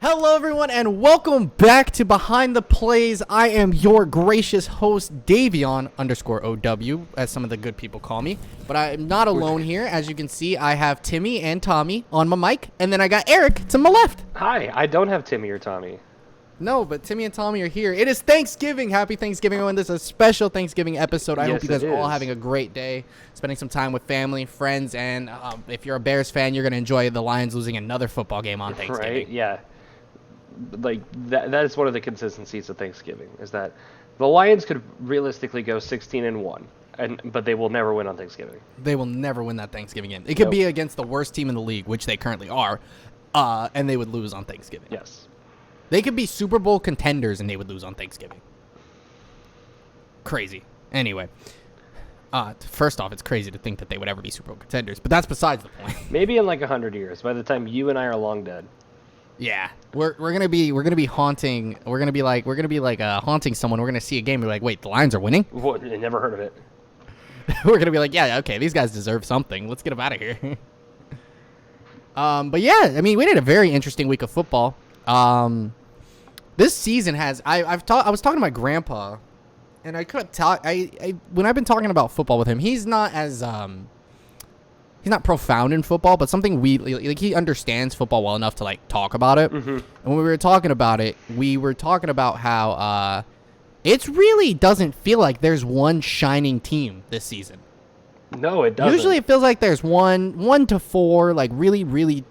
Hello, everyone, and welcome back to Behind the Plays. I am your gracious host, Davion _OW, as some of the good people call me. But I'm not alone here. As you can see, I have Timmy and Tommy on my mic, and then I got Eric to my left. Hi, I don't have Timmy or Tommy. No, but Timmy and Tommy are here. It is Thanksgiving. Happy Thanksgiving, everyone. This is a special Thanksgiving episode. I hope you guys are all having a great day, spending some time with family, friends, and if you're a Bears fan, you're going to enjoy the Lions losing another football game on Thanksgiving. Right, yeah. Like, that is one of the consistencies of Thanksgiving, is that the Lions could realistically go 16-1, but they will never win on Thanksgiving. They will never win that Thanksgiving game. It could be against the worst team in the league, which they currently are, and they would lose on Thanksgiving. Yes. They could be Super Bowl contenders, and they would lose on Thanksgiving. Crazy. Anyway, first off, it's crazy to think that they would ever be Super Bowl contenders, but that's besides the point. Maybe in like 100 years, by the time you and I are long dead. Yeah, we're gonna be haunting. We're gonna be like haunting someone. We're gonna see a game. We're like, wait, the Lions are winning. What? I never heard of it. We're gonna be like, yeah, okay, these guys deserve something. Let's get them out of here. But yeah, I mean, we did a very interesting week of football. This season has. I was talking to my grandpa, and I couldn't talk. When I've been talking about football with him, he's not as he's not profound in football, but something he understands football well enough to like talk about it. Mm-hmm. And when we were talking about it, we were talking about how it really doesn't feel like there's one shining team this season. No, it doesn't. Usually it feels like there's one to four, like really,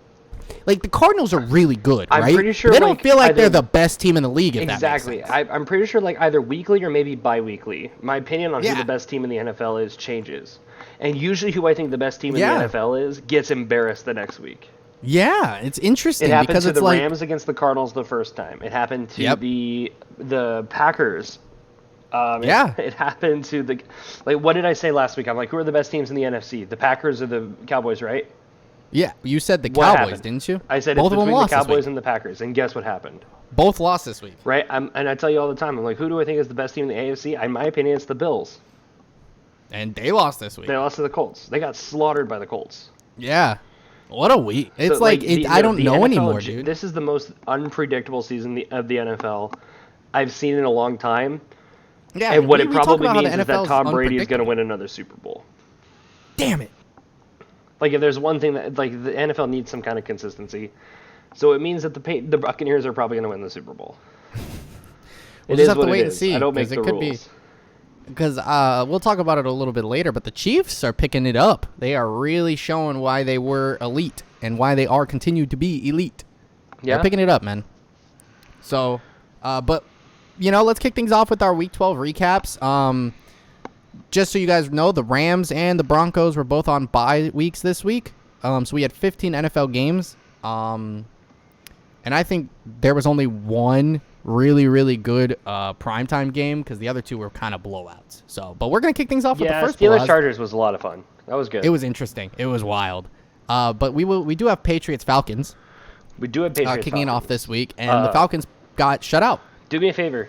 like the Cardinals are really good, right? I'm pretty sure they don't feel like they're the best team in the league. If exactly, that makes sense. I'm pretty sure like either weekly or maybe bi-weekly. My opinion on who the best team in the NFL is changes. And usually who I think the best team in the NFL is gets embarrassed the next week. Yeah, it's interesting. It happened because to it's the like, Rams against the Cardinals the first time. It happened to the Packers. It happened to the... Like, what did I say last week? I'm like, who are the best teams in the NFC? The Packers or the Cowboys, right? Yeah, you said the Cowboys, didn't you? I said both it's between the Cowboys and the Packers. And guess what happened? Both lost this week. Right? And I tell you all the time, I'm like, who do I think is the best team in the AFC? In my opinion, it's the Bills. And they lost this week. They lost to the Colts. They got slaughtered by the Colts. Yeah. What a week. It's so, I don't know NFL, anymore, dude. This is the most unpredictable season of the NFL I've seen in a long time. Yeah, and what it probably means is that Tom Brady is going to win another Super Bowl. Damn it. Like, if there's one thing that, like, the NFL needs some kind of consistency. So it means that the Buccaneers are probably going to win the Super Bowl. We'll just have to wait and see. I don't make the rules. Because we'll talk about it a little bit later, but the Chiefs are picking it up. They are really showing why they were elite and why they are continued to be elite. Yeah. They're picking it up, man. So, but, let's kick things off with our Week 12 recaps. Just so you guys know, the Rams and the Broncos were both on bye weeks this week. So we had 15 NFL games. And I think there was only one really good primetime game because the other two were kind of blowouts. So, but we're going to kick things off with the first one. Steelers Chargers was a lot of fun. That was good. It was interesting. It was wild. But we do have Patriots Falcons. We do have Patriots kicking off this week, and the Falcons got shut out. Do me a favor.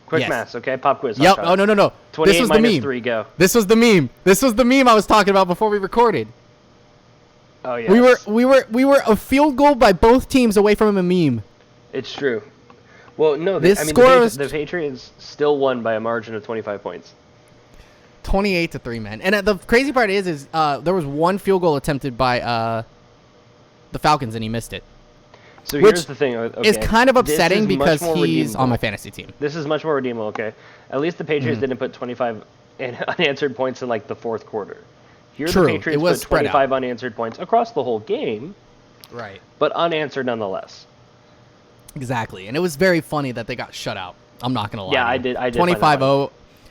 Quick maths, okay? Pop quiz. Yep. Oh, no. 28 this was the meme. 3, go. This was the meme I was talking about before we recorded. Oh, yeah. We were a field goal by both teams away from a meme. It's true. Well, no, the Patriots still won by a margin of 25 points. 28-3, man. And the crazy part is there was one field goal attempted by the Falcons, and he missed it. So here's the thing. Okay. It's kind of upsetting because he's on my fantasy team. This is much more redeemable, okay? At least the Patriots didn't put 25 unanswered points in, like, the fourth quarter. Here the Patriots put 25 unanswered points across the whole game. Right. But unanswered nonetheless. Exactly. And it was very funny that they got shut out. I'm not going to lie. Yeah, I did. 25-0.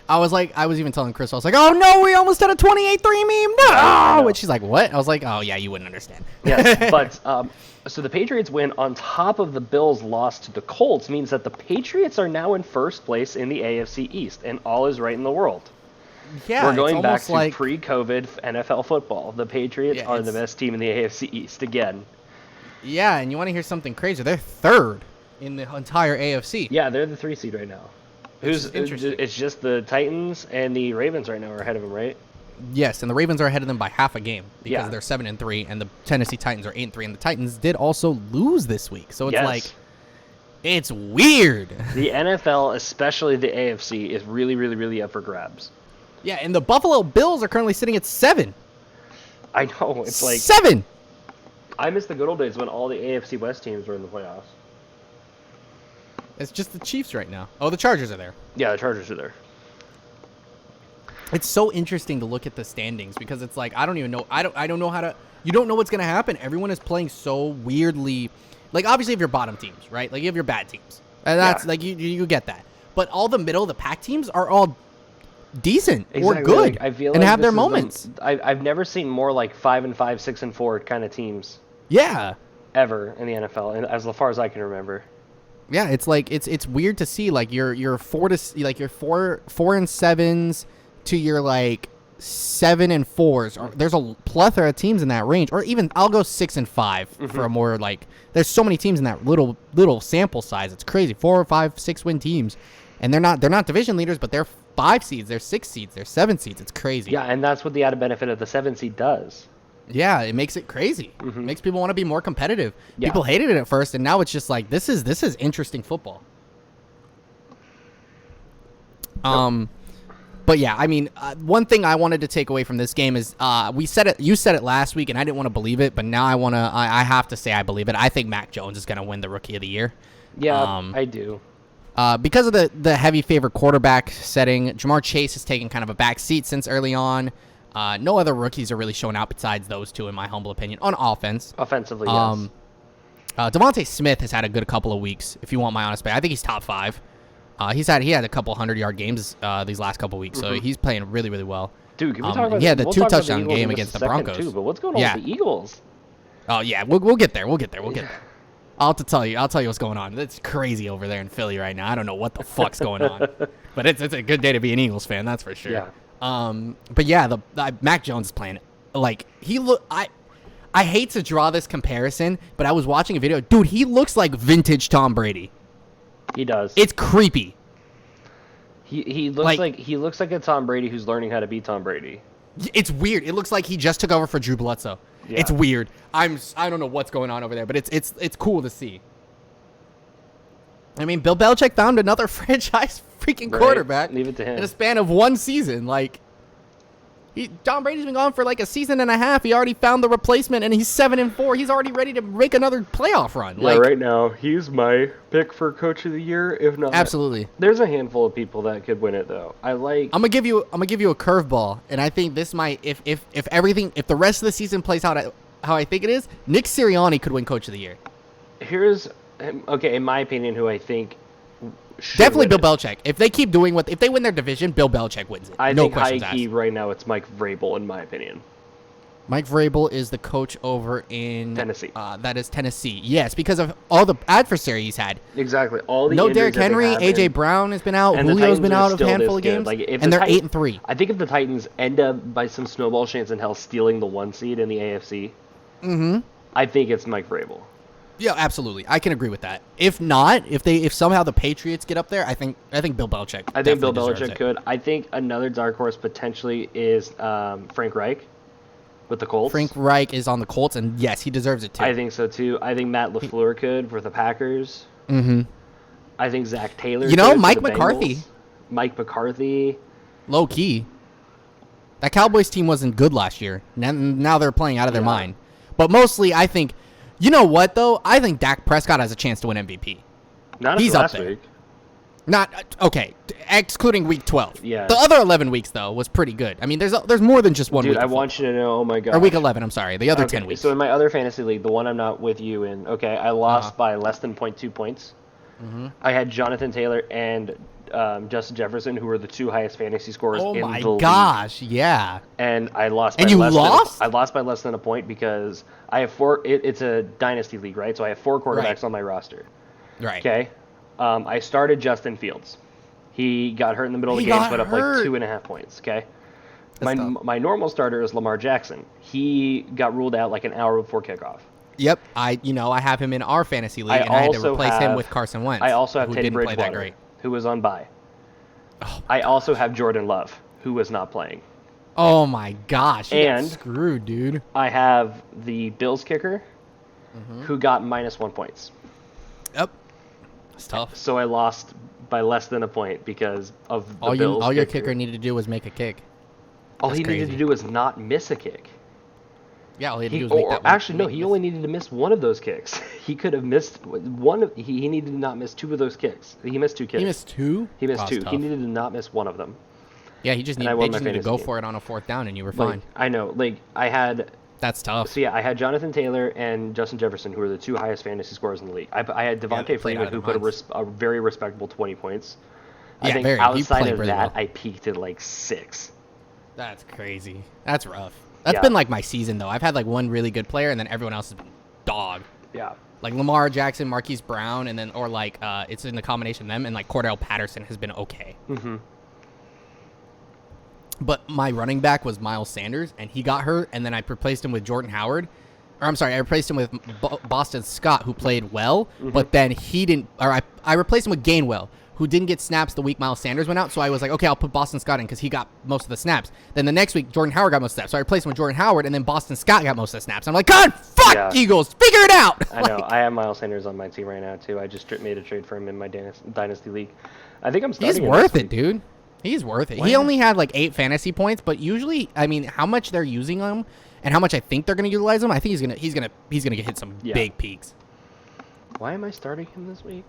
I was even telling Chris, I was like, oh, no, we almost had a 28-3 meme. No. And she's like, what? I was like, oh, yeah, you wouldn't understand. Yes, but so the Patriots win on top of the Bills' loss to the Colts means that the Patriots are now in first place in the AFC East, and all is right in the world. Yeah, we're going back to pre-COVID NFL football. The Patriots are the best team in the AFC East again. Yeah, and you want to hear something crazy? They're third in the entire AFC. Yeah, they're the 3 seed right now. It's just the Titans and the Ravens right now are ahead of them, right? Yes, and the Ravens are ahead of them by half a game because they're 7-3, and the Tennessee Titans are 8-3, and the Titans did also lose this week. So it's like It's weird. The NFL, especially the AFC, is really, really, really up for grabs. Yeah, and the Buffalo Bills are currently sitting at 7. I know. It's like 7. I miss the good old days when all the AFC West teams were in the playoffs. It's just the Chiefs right now. Oh, the Chargers are there. Yeah, the Chargers are there. It's so interesting to look at the standings because it's like I don't even know. I don't know how to. You don't know what's gonna happen. Everyone is playing so weirdly. Like obviously, if you're bottom teams, right? Like you have your bad teams, and that's like you get that. But all the middle of the pack teams are all decent or good, like, I feel and like have their moments. I've never seen more like 5-5, 6-4 kind of teams. Yeah. Ever in the NFL, and as far as I can remember. Yeah, it's like it's weird to see like your 4 and 7s to your like 7 and 4s. There's a plethora of teams in that range, or even I'll go 6 and 5 for a more like. There's so many teams in that little sample size. It's crazy. 4, 5, 6 win teams, and they're not division leaders, but they're 5 seeds, they're 6 seeds, they're 7 seeds. It's crazy. Yeah, and that's what the added benefit of the 7 seed does. Yeah, it makes it crazy. It makes people want to be more competitive. Yeah. People hated it at first, and now it's just like this is interesting football. But yeah, I mean, one thing I wanted to take away from this game is we said it. You said it last week, and I didn't want to believe it, but now I have to say I believe it. I think Mac Jones is going to win the Rookie of the Year. Yeah, I do. Because of the heavy favorite quarterback setting, Jamar Chase has taken kind of a back seat since early on. No other rookies are really showing out besides those two, in my humble opinion, on offense. Offensively, yes. Devontae Smith has had a good couple of weeks, if you want my honest opinion. I think he's top 5. He had a couple 100-yard games these last couple of weeks, so he's playing really, really well. Dude, can we talk about he had the 2-touchdown game against the Broncos. Too, but what's going on with the Eagles? Oh yeah, we'll get there. We'll get there. I'll tell you what's going on. It's crazy over there in Philly right now. I don't know what the fuck's going on, but it's a good day to be an Eagles fan, that's for sure. Yeah. But yeah, the Mac Jones is playing like I hate to draw this comparison, but I was watching a video. Dude, he looks like vintage Tom Brady. He does. It's creepy. He looks like a Tom Brady who's learning how to be Tom Brady. It's weird. It looks like he just took over for Drew Bledsoe. Yeah. It's weird. I don't know what's going on over there, but it's cool to see. I mean, Bill Belichick found another franchise freaking quarterback. Leave it to him. In a span of one season. Like, Tom Brady's been gone for like a season and a half. He already found the replacement, and he's 7-4. He's already ready to make another playoff run. Yeah, right now, he's my pick for Coach of the Year, if not. Absolutely. There's a handful of people that could win it, though. I'm gonna give you a curveball, and I think this might, if the rest of the season plays out how I think it is, Nick Sirianni could win Coach of the Year. In my opinion, who I think definitely Bill Belichick. If they keep doing if they win their division, Bill Belichick wins it. I think high key right now it's Mike Vrabel, in my opinion. Mike Vrabel is the coach over in Tennessee. That is Tennessee. Yes, because of all the adversary he's had. Exactly. All the Derrick Henry, AJ Brown has been out. Julio's been out of a handful of games. And they're 8-3. I think if the Titans end up by some snowball chance in hell stealing the 1 seed in the AFC, I think it's Mike Vrabel. Yeah, absolutely. I can agree with that. If not, if somehow the Patriots get up there, I think Bill Belichick. I think Bill Belichick could. I think another dark horse potentially is Frank Reich with the Colts. Frank Reich is on the Colts, and yes, he deserves it too. I think so too. I think Matt LaFleur could for the Packers. I think Zach Taylor. Mike McCarthy. Mike McCarthy. Low key. That Cowboys team wasn't good last year. Now they're playing out of their mind. But mostly, I think. You know what, though? I think Dak Prescott has a chance to win MVP. Not after last week. Not okay, excluding week 12. Yeah. The other 11 weeks though was pretty good. I mean, there's more than just one week. Dude, I want you to know. Oh my god. Or week 11. I'm sorry. The other 10 weeks. So in my other fantasy league, the one I'm not with you in, I lost by less than 0.2 points. I had Jonathan Taylor and Justin Jefferson, who were the 2 highest fantasy scorers in the league. Oh my gosh, yeah. And I lost. And you lost? I lost by less than a point because I have 4. It's a dynasty league, right? So I have 4 quarterbacks on my roster. Right. Okay. I started Justin Fields. He got hurt in the middle of the game, put up like 2.5 points. Okay. My normal starter is Lamar Jackson. He got ruled out like an hour before kickoff. Yep, I have him in our fantasy league, and I had to replace him with Carson Wentz. I also have Teddy Bridgewater, who was on bye. I also have Jordan Love, who was not playing. Oh my gosh, you got screwed, dude. I have the Bills kicker, who got -1 points. Yep. It's tough. So I lost by less than a point because of the Bills. All your kicker needed to do was make a kick. All he needed to do was not miss a kick. Yeah, all he had to do was make that one. Actually, no, he only needed to miss one of those kicks. He could have missed one. He needed to not miss two of those kicks. He missed two kicks. He missed two? He missed two. He needed to not miss one of them. Yeah, they just needed to go for it on a fourth down, and you were fine. I know. I had... That's tough. So, yeah, I had Jonathan Taylor and Justin Jefferson, who were the two highest fantasy scorers in the league. I had Devontae Freeman, who put a very respectable 20 points. I think outside of that, I peaked at 6. That's crazy. That's rough. That's been my season, though. I've had one really good player, and then everyone else has been dog. Yeah. Lamar Jackson, Marquise Brown, and then it's in the combination of them, and Cordell Patterson has been okay. Mm-hmm. But my running back was Miles Sanders, and he got hurt, and then I replaced him with Jordan Howard. Or I'm sorry, I replaced him with Boston Scott, who played well, but then he didn't. Or I replaced him with Gainwell, who didn't get snaps the week Miles Sanders went out. So I was like, okay, I'll put Boston Scott in because he got most of the snaps. Then the next week, Jordan Howard got most of the snaps. So I replaced him with Jordan Howard, and then Boston Scott got most of the snaps. I'm like, God, fuck Eagles, figure it out. I know. I have Miles Sanders on my team right now too. I just made a trade for him in my dynasty league. I think I'm starting. He's worth it, dude. He's worth it. He only had 8 fantasy points, but usually, I mean, how much they're using him and how much I think they're going to utilize him, I think he's gonna hit some big peaks. Why am I starting him this week?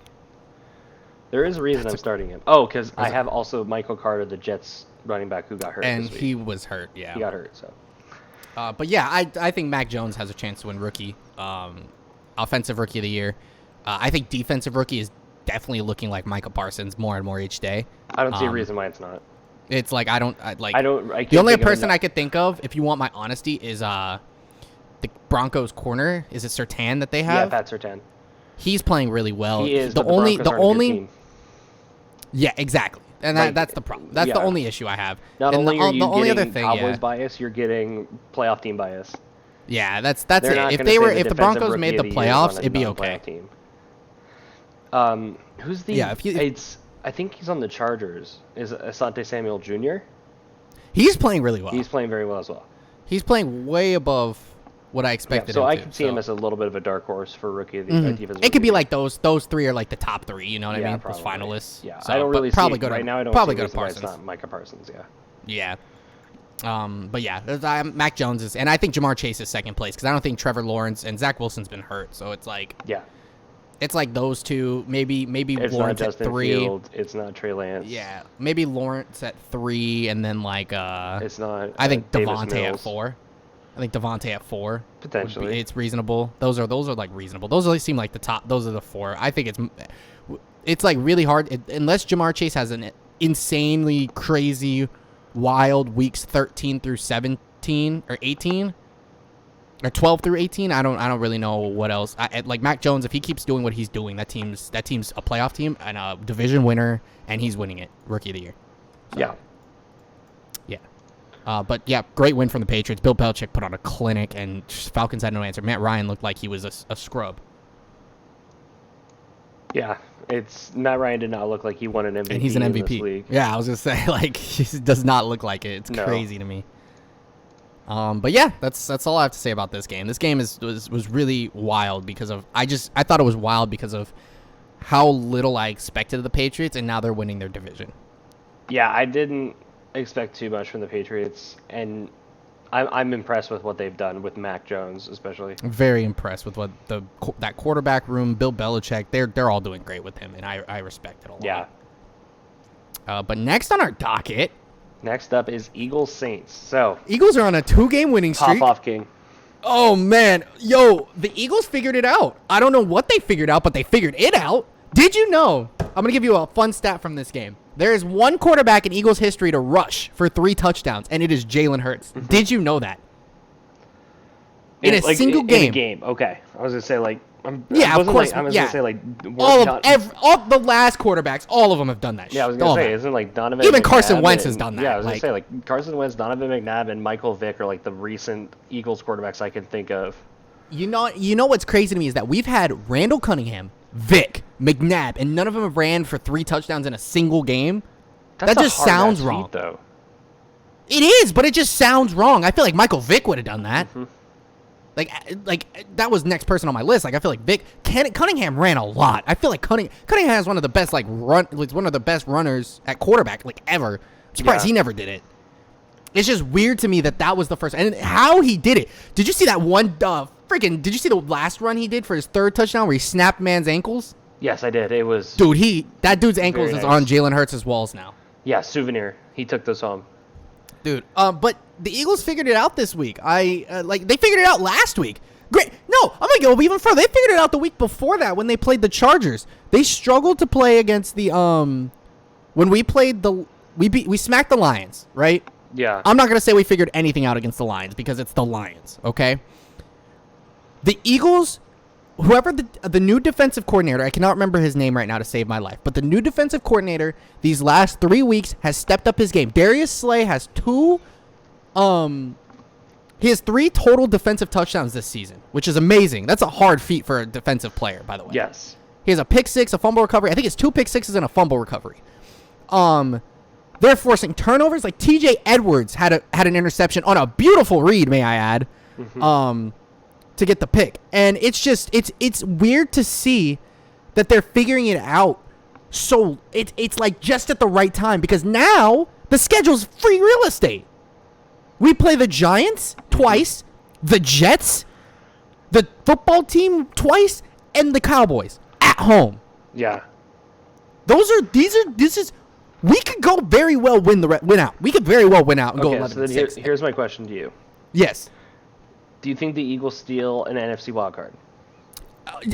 There is a reason I'm starting him. Oh, because I have also Michael Carter, the Jets running back, who got hurt. And this week. he was hurt. Yeah, he got hurt. So, but yeah, I think Mac Jones has a chance to win rookie, offensive rookie of the year. I think defensive rookie is definitely looking like Micah Parsons more and more each day. I don't see a reason why it's not. It's the only person I could think of, if you want my honesty, is the Broncos corner. Is it Surtain that they have? Yeah, Pat Surtain. He's playing really well. He is. The only. Yeah, exactly. And that's the problem. That's the only issue I have. Not only are you getting Cowboys bias, you're getting playoff team bias. Yeah, that's it. If the Broncos made the playoffs, it'd be okay. Team. Who's the? Yeah, I think he's on the Chargers. Is Asante Samuel Jr.? He's playing really well. He's playing very well as well. He's playing way above what I expected. So I could see him as a little bit of a dark horse for rookie of the defensive. It could be those three are the top 3. You know what I mean? Probably. Those finalists. Yeah, so, I don't really probably see right now. I don't probably see go to Parsons. It's not Micah Parsons. Yeah. But yeah, Mac Jones is, and I think Jamar Chase is second place because I don't think Trevor Lawrence and Zach Wilson's been hurt. So it's it's those two, maybe it's Lawrence not Justin at 3. Field, it's not Trey Lance. Yeah, maybe Lawrence at 3, and then it's not. I think Devontae at 4. I think Devontae at 4. Potentially, it's reasonable. Those are reasonable. Those seem like the top. Those are the 4. I think it's really hard unless Jamar Chase has an insanely crazy, wild weeks 13 through 17 or 18. Or 12 through 18, I don't really know what else. Mac Jones, if he keeps doing what he's doing, that team's a playoff team and a division winner, and he's winning it, rookie of the year. So, yeah. But yeah, great win from the Patriots. Bill Belichick put on a clinic, and Falcons had no answer. Matt Ryan looked like he was a scrub. Yeah, Matt Ryan did not look like he won an MVP. And he's an MVP. In this league. Yeah, I was gonna say he does not look like it. It's crazy to me. But yeah, that's all I have to say about this game. This game was really wild because of I thought it was wild because of how little I expected of the Patriots, and now they're winning their division. Yeah, I didn't expect too much from the Patriots, and I'm impressed with what they've done with Mac Jones, especially. I'm very impressed with what that quarterback room, Bill Belichick, they're all doing great with him, and I respect it a lot. Yeah. But next on our docket. Next up is Eagles Saints. So Eagles are on a 2-game winning streak. Pop off, King. Oh man, the Eagles figured it out. I don't know what they figured out, but they figured it out. Did you know? I'm gonna give you a fun stat from this game. There is one quarterback in Eagles history to rush for 3 touchdowns, and it is Jalen Hurts. Mm-hmm. Did you know that? In a single game. In a game. Okay, I was gonna say of course. I was gonna say all the last quarterbacks, all of them have done that. Yeah, I was gonna say, isn't Donovan? Even Carson Wentz has done that. Yeah, I was gonna say Carson Wentz, Donovan McNabb, and Michael Vick are the recent Eagles quarterbacks I can think of. You know what's crazy to me is that we've had Randall Cunningham, Vick, McNabb, and none of them have ran for 3 touchdowns in a single game. That just sounds wrong. Feat, though. It is, but it just sounds wrong. I feel like Michael Vick would have done that. Mm-hmm. Like that was next person on my list. Like I feel like Cunningham ran a lot. I feel like Cunningham has one of the best one of the best runners at quarterback like ever. I'm surprised he never did it. It's just weird to me that was the first and how he did it. Did you see that one did you see the last run he did for his third touchdown where he snapped man's ankles? Yes, I did. It was that dude's ankles is on Jalen Hurts' walls now. Yeah, souvenir. He took those home. Dude, but the Eagles figured it out this week. They figured it out last week. Great. No, I'm gonna go even further. They figured it out the week before that when they played the Chargers. They struggled to play against the when we played we smacked the Lions, right? Yeah. I'm not gonna say we figured anything out against the Lions because it's the Lions, okay? The Eagles, whoever the new defensive coordinator, I cannot remember his name right now to save my life, but the new defensive coordinator these last 3 weeks has stepped up his game. Darius Slay has he has 3 total defensive touchdowns this season, which is amazing. That's a hard feat for a defensive player, by the way. Yes. He has a pick 6, a fumble recovery. I think it's 2 pick 6s and a fumble recovery. They're forcing turnovers. Like TJ Edwards had an interception on a beautiful read, may I add, to get the pick. And it's weird to see that they're figuring it out. So it's like just at the right time because now the schedule's free real estate. We play the Giants twice, the Jets, the football team twice, and the Cowboys at home. Yeah. We could go very well win out. We could very well win out and go 11-6. So then here's my question to you. Yes. Do you think the Eagles steal an NFC wildcard?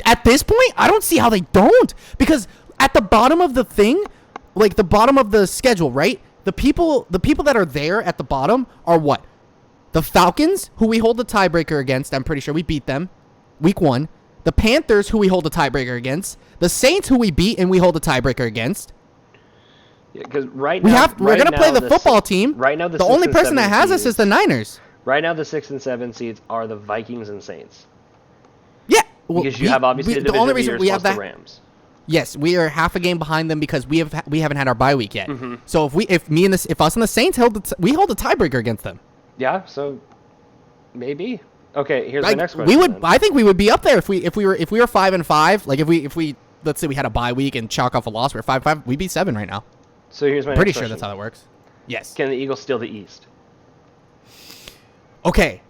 At this point, I don't see how they don't. Because at the bottom of the thing, like the bottom of the schedule, right? The people that are there at the bottom are what? The Falcons, who we hold the tiebreaker against. I'm pretty sure we beat them week 1. The Panthers, who we hold the tiebreaker against. The Saints, who we beat and we hold the tiebreaker against. Yeah, because we're going to play the football team. Right now, the only person that has us is the Niners. Right now, the 6 and 7 seeds are the Vikings and Saints. Yeah, because you have obviously the only reason we have the Rams. Yes, we are half a game behind them because we haven't had our bye week yet. Mm-hmm. So if us and the Saints we hold a tiebreaker against them. Yeah, so maybe. Okay, here's the next question. I think we would be up there if we were 5-5. Like if we let's say we had a bye week and chalk off a loss, we're 5-5. We'd be 7 right now. So here's my pretty next sure question. That's how that works. Yes. Can the Eagles steal the East? Okay.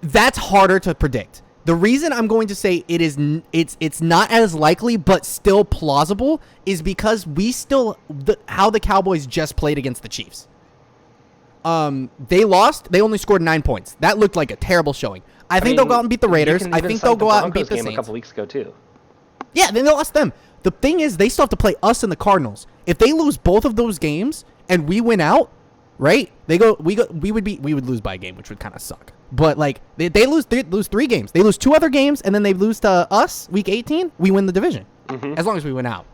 That's harder to predict. The reason I'm going to say it's not as likely but still plausible is because how the Cowboys just played against the Chiefs. They lost. They only scored 9 points. That looked like a terrible showing. I think they'll go out and beat the Raiders. I think they'll go out and beat the Saints. A couple weeks ago too. Yeah, then they lost them. The thing is, they still have to play us and the Cardinals. If they lose both of those games and we win out, right? We would lose by a game, which would kind of suck. But like they lose 3 games. They lose 2 other games, and then they lose to us week 18. We win the division as long as we win out,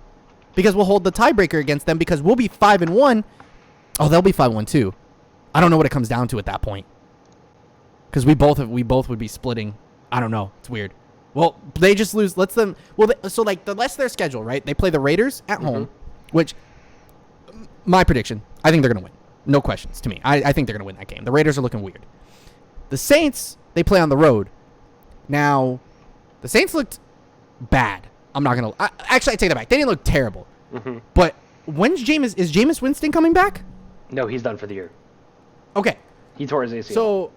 because we'll hold the tiebreaker against them because we'll be 5-1. Oh, they'll be 5-1 too. I don't know what it comes down to at that point, because we both would be splitting. I don't know. It's weird. Well, they just lose. So like the rest of their schedule, right? They play the Raiders at home, which my prediction, I think they're gonna win. No questions to me. I think they're gonna win that game. The Raiders are looking weird. The Saints, they play on the road. Now, the Saints looked bad. I'm not going to... Actually, I take that back. They didn't look terrible. Mm-hmm. But is Jameis Winston coming back? No, he's done for the year. Okay. He tore his ACL. So,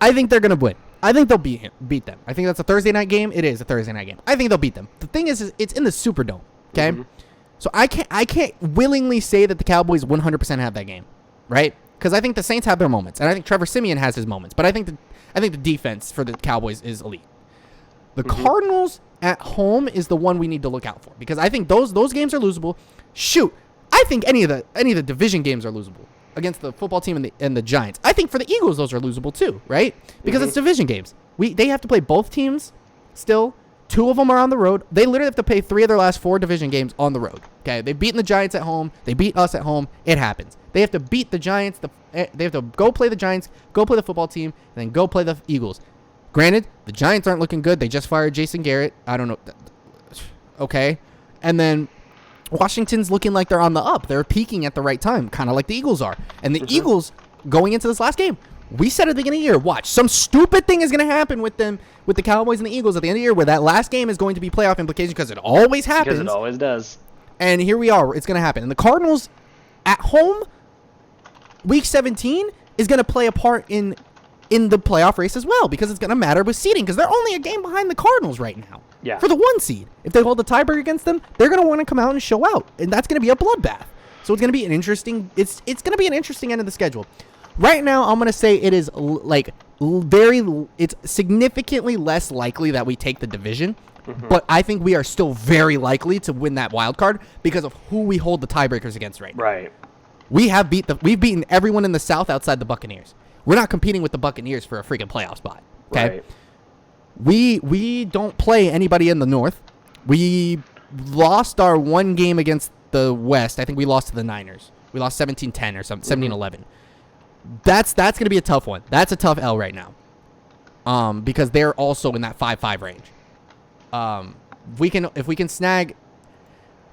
I think they're going to win. I think they'll beat them. I think that's a Thursday night game. It is a Thursday night game. I think they'll beat them. The thing is it's in the Superdome, okay? Mm-hmm. So, I can't willingly say that the Cowboys 100% have that game, right? Because I think the Saints have their moments, and I think Trevor Siemian has his moments. But I think the defense for the Cowboys is elite. The Cardinals at home is the one we need to look out for, because I think those games are losable. Shoot, I think any of the division games are losable against the football team and the Giants. I think for the Eagles those are losable too, right? Because it's division games. They have to play both teams still. 2 of them are on the road. They literally have to play 3 of their last 4 division games on the road. Okay, they've beaten the Giants at home. They beat us at home. It happens. They have to beat the Giants. They have to go play the Giants, go play the football team, and then go play the Eagles. Granted, the Giants aren't looking good. They just fired Jason Garrett. I don't know. Okay. And then Washington's looking like they're on the up. They're peaking at the right time, kind of like the Eagles are. And the Eagles, going into this last game, We said at the beginning of the year, watch, some stupid thing is going to happen with them, with the Cowboys and the Eagles at the end of the year, where that last game is going to be playoff implications because it always happens. Because it always does. And here we are. It's going to happen. And the Cardinals at home, week 17, is going to play a part in the playoff race as well, because it's going to matter with seeding, because they're only a game behind the Cardinals right now. Yeah. For the 1 seed. If they hold the tiebreaker against them, they're going to want to come out and show out. And that's going to be a bloodbath. So it's going to be an interesting, it's going to be an interesting end of the schedule. Right now, I'm going to say it is it's significantly less likely that we take the division, but I think we are still very likely to win that wild card because of who we hold the tiebreakers against right now. Right. We've beaten everyone in the South outside the Buccaneers. We're not competing with the Buccaneers for a freaking playoff spot. Okay. Right. We don't play anybody in the North. We lost our one game against the West. I think we lost to the Niners. We lost 17-10 or something, 17-11. That's going to be a tough one. That's a tough L right now. Because they're also in that 5-5 range. If we can snag,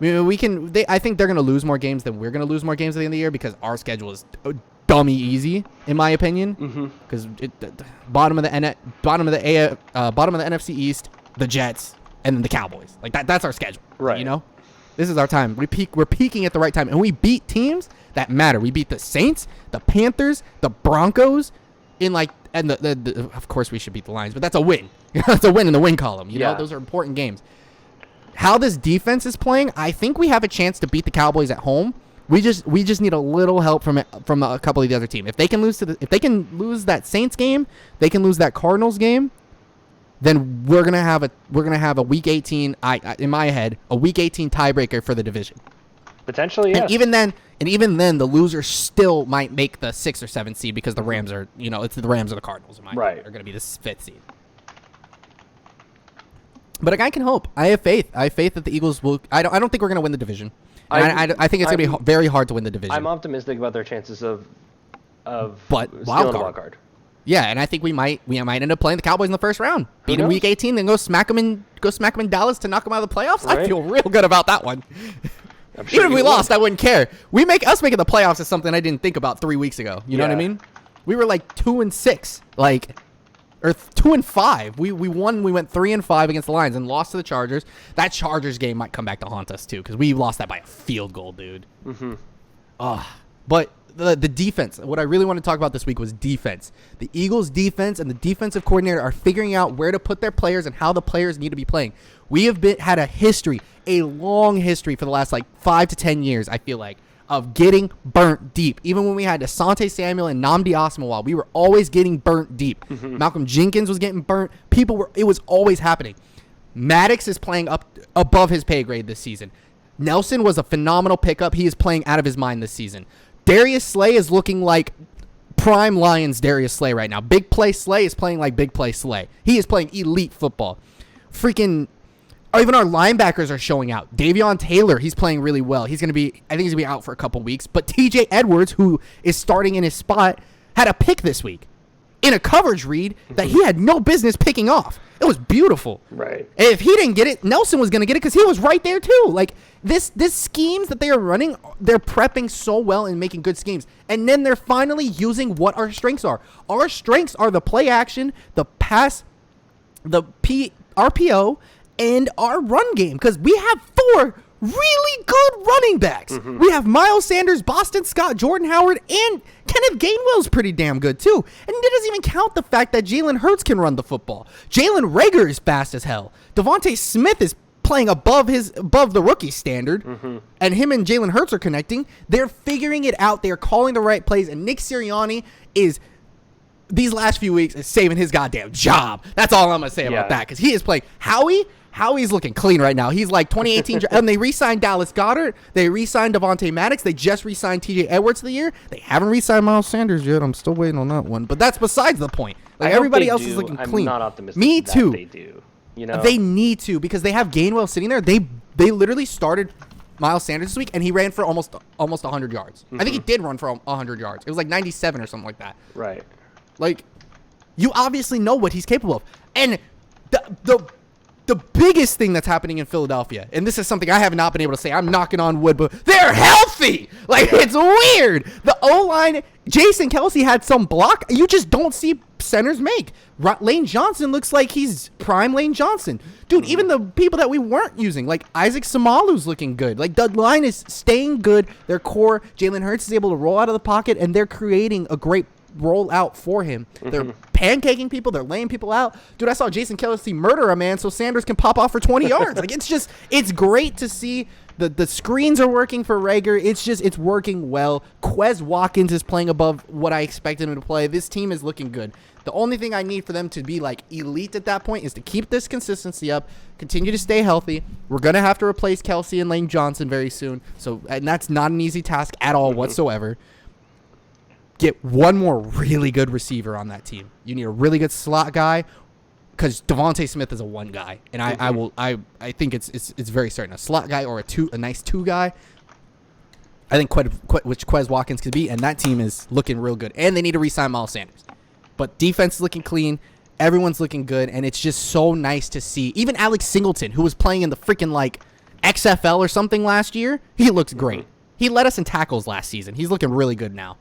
I think they're going to lose more games than we're going to lose more games at the end of the year, because our schedule is dummy easy, in my opinion. Because bottom of the NFC East, the Jets, and then the Cowboys. Like that's our schedule. Right. You know, this is our time. We're peaking at the right time, and we beat teams that matter. We beat the Saints, the Panthers, the Broncos, and of course we should beat the Lions, but that's a win. That's a win in the win column. You know, those are important games. How this defense is playing, I think we have a chance to beat the Cowboys at home. We just need a little help from a couple of the other teams. If they can lose that Saints game, they can lose that Cardinals game, then we're gonna have a week 18. In my head, a week 18 tiebreaker for the division. Potentially, yeah. And even then, the loser still might make the 6 or 7 seed, because the Rams are, it's the Rams or the Cardinals, in my opinion, are going to be the 5th seed. But I can hope. I have faith. I have faith that the Eagles will. I don't think we're going to win the division. I think it's going to be very hard to win the division. I'm optimistic about their chances of stealing wild card. Yeah, and I think we might end up playing the Cowboys in the first round, beat them week 18, then go smack them in Dallas to knock them out of the playoffs. Right? I feel real good about that one. Sure. Even if we lost, I wouldn't care. Making the playoffs is something I didn't think about 3 weeks ago. You know what I mean? We were like 2-6, or 2-5. We won. We went 3-5 against the Lions and lost to the Chargers. That Chargers game might come back to haunt us too, because we lost that by a field goal, dude. But the defense. What I really want to talk about this week was defense. The Eagles' defense and the defensive coordinator are figuring out where to put their players and how the players need to be playing. We have had a long history for the last 5 to 10 years, I feel like, of getting burnt deep. Even when we had Asante Samuel and Nnamdi Asomugha, we were always getting burnt deep. Malcolm Jenkins was getting burnt. It was always happening. Maddox is playing up above his pay grade this season. Nelson was a phenomenal pickup. He is playing out of his mind this season. Darius Slay is looking like prime Lions Darius Slay right now. Big play Slay is playing like big play Slay. He is playing elite football. Even our linebackers are showing out. Davion Taylor, he's playing really well. I think he's going to be out for a couple weeks. But TJ Edwards, who is starting in his spot, had a pick this week in a coverage read that he had no business picking off. It was beautiful. Right. And if he didn't get it, Nelson was going to get it, because he was right there too. This schemes that they are running, they're prepping so well and making good schemes. And then they're finally using what our strengths are. Our strengths are the play action, the pass, the RPO, and our run game, because we have 4 really good running backs. We have Miles Sanders, Boston Scott, Jordan Howard, and Kenneth Gainwell's pretty damn good too. And it doesn't even count the fact that Jalen Hurts can run the football. Jalen Reagor is fast as hell. Devontae Smith is playing above the rookie standard, and him and Jalen Hurts are connecting. They're figuring it out. They're calling the right plays, and Nick Sirianni is, these last few weeks, is saving his goddamn job. That's all I'm going to say about that, because he is playing. Howie's looking clean right now. He's like 2018. And they re-signed Dallas Goedert. They re-signed Devontae Maddox. They just re-signed TJ Edwards for the year. They haven't re-signed Miles Sanders yet. I'm still waiting on that one. But that's besides the point. Everybody else is looking clean. I'm not optimistic. Me too. They do. They need to, because they have Gainwell sitting there. They literally started Miles Sanders this week, and he ran for almost 100 yards. I think he did run for 100 yards. It was like 97 or something like that. Right. You obviously know what he's capable of. And the the biggest thing that's happening in Philadelphia, and this is something I have not been able to say, I'm knocking on wood, but they're healthy. Like, it's weird. The O-line, Jason Kelce had some block. You just don't see centers make. Lane Johnson looks like he's prime Lane Johnson. Dude, even the people that we weren't using, like Isaac Samalu's looking good. Like, the line is staying good. Their core, Jalen Hurts is able to roll out of the pocket, and they're creating a great roll out for him. They're pancaking people. They're laying people out. Dude, I saw Jason Kelce murder a man so Sanders can pop off for 20 yards. Like, it's great to see. The screens are working for Rager. It's working well. Quez Watkins is playing above what I expected him to play. This team is looking good. The only thing I need for them to be, like, elite at that point is to keep this consistency up, continue to stay healthy. We're going to have to replace Kelce and Lane Johnson very soon. And that's not an easy task at all whatsoever. Get one more really good receiver on that team. You need a really good slot guy, because Devontae Smith is a one guy, and I think it's very certain a slot guy or a nice two guy. I think which Quez Watkins could be, and that team is looking real good. And they need to re-sign Miles Sanders, but defense is looking clean. Everyone's looking good, and it's just so nice to see. Even Alex Singleton, who was playing in the freaking like XFL or something last year, he looks great. He led us in tackles last season. He's looking really good now.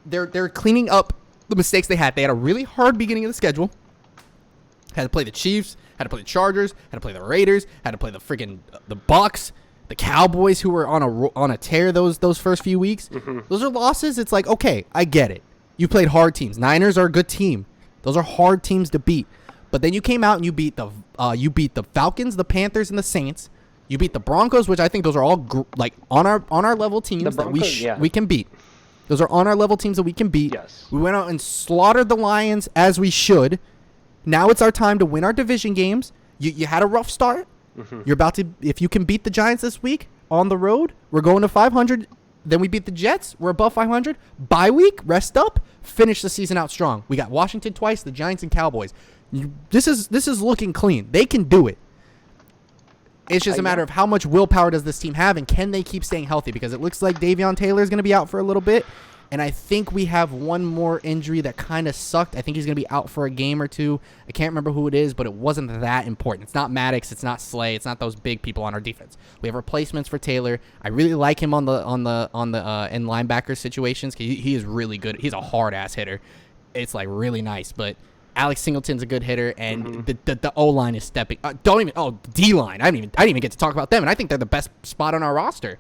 They're cleaning up the mistakes they had. They had a really hard beginning of the schedule. Had to play the Chiefs, had to play the Chargers, had to play the Raiders, had to play the freaking the Bucks, the Cowboys, who were on a tear those first few weeks. Those are losses. It's like, okay, I get it. You played hard teams. Niners are a good team. Those are hard teams to beat. But then you came out and you beat the Falcons, the Panthers, and the Saints. You beat the Broncos, which I think those are all like on our level teams that we can beat. Those are on our level teams that we can beat. Yes. We went out and slaughtered the Lions as we should. Now it's our time to win our division games. You had a rough start. You're about to, if you can beat the Giants this week on the road, we're going to 500. Then we beat the Jets. We're above 500. Bye week, rest up, finish the season out strong. We got Washington twice, the Giants and Cowboys. This is looking clean. They can do it. It's just a matter of how much willpower does this team have, and can they keep staying healthy? Because it looks like Davion Taylor is going to be out for a little bit, and I think we have one more injury that kind of sucked. I think he's going to be out for a game or two. I can't remember who it is, but it wasn't that important. It's not Maddox. It's not Slay. It's not those big people on our defense. We have replacements for Taylor. I really like him on the in linebacker situations. He is really good. He's a hard ass hitter. It's like really nice, but Alex Singleton's a good hitter, and the O-line is stepping. D-line. I didn't even get to talk about them, and I think they're the best spot on our roster.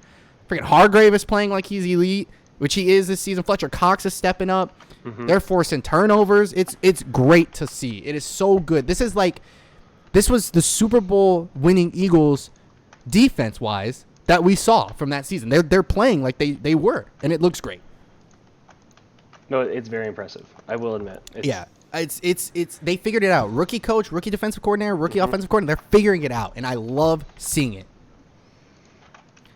Freaking Hargrave is playing like he's elite, which he is this season. Fletcher Cox is stepping up. They're forcing turnovers. It's great to see. It is so good. This was the Super Bowl winning Eagles defense-wise that we saw from that season. They're playing like they were, and it looks great. No, it's very impressive. I will admit. It's they figured it out. Rookie coach, rookie defensive coordinator, rookie offensive coordinator, they're figuring it out, and I love seeing it.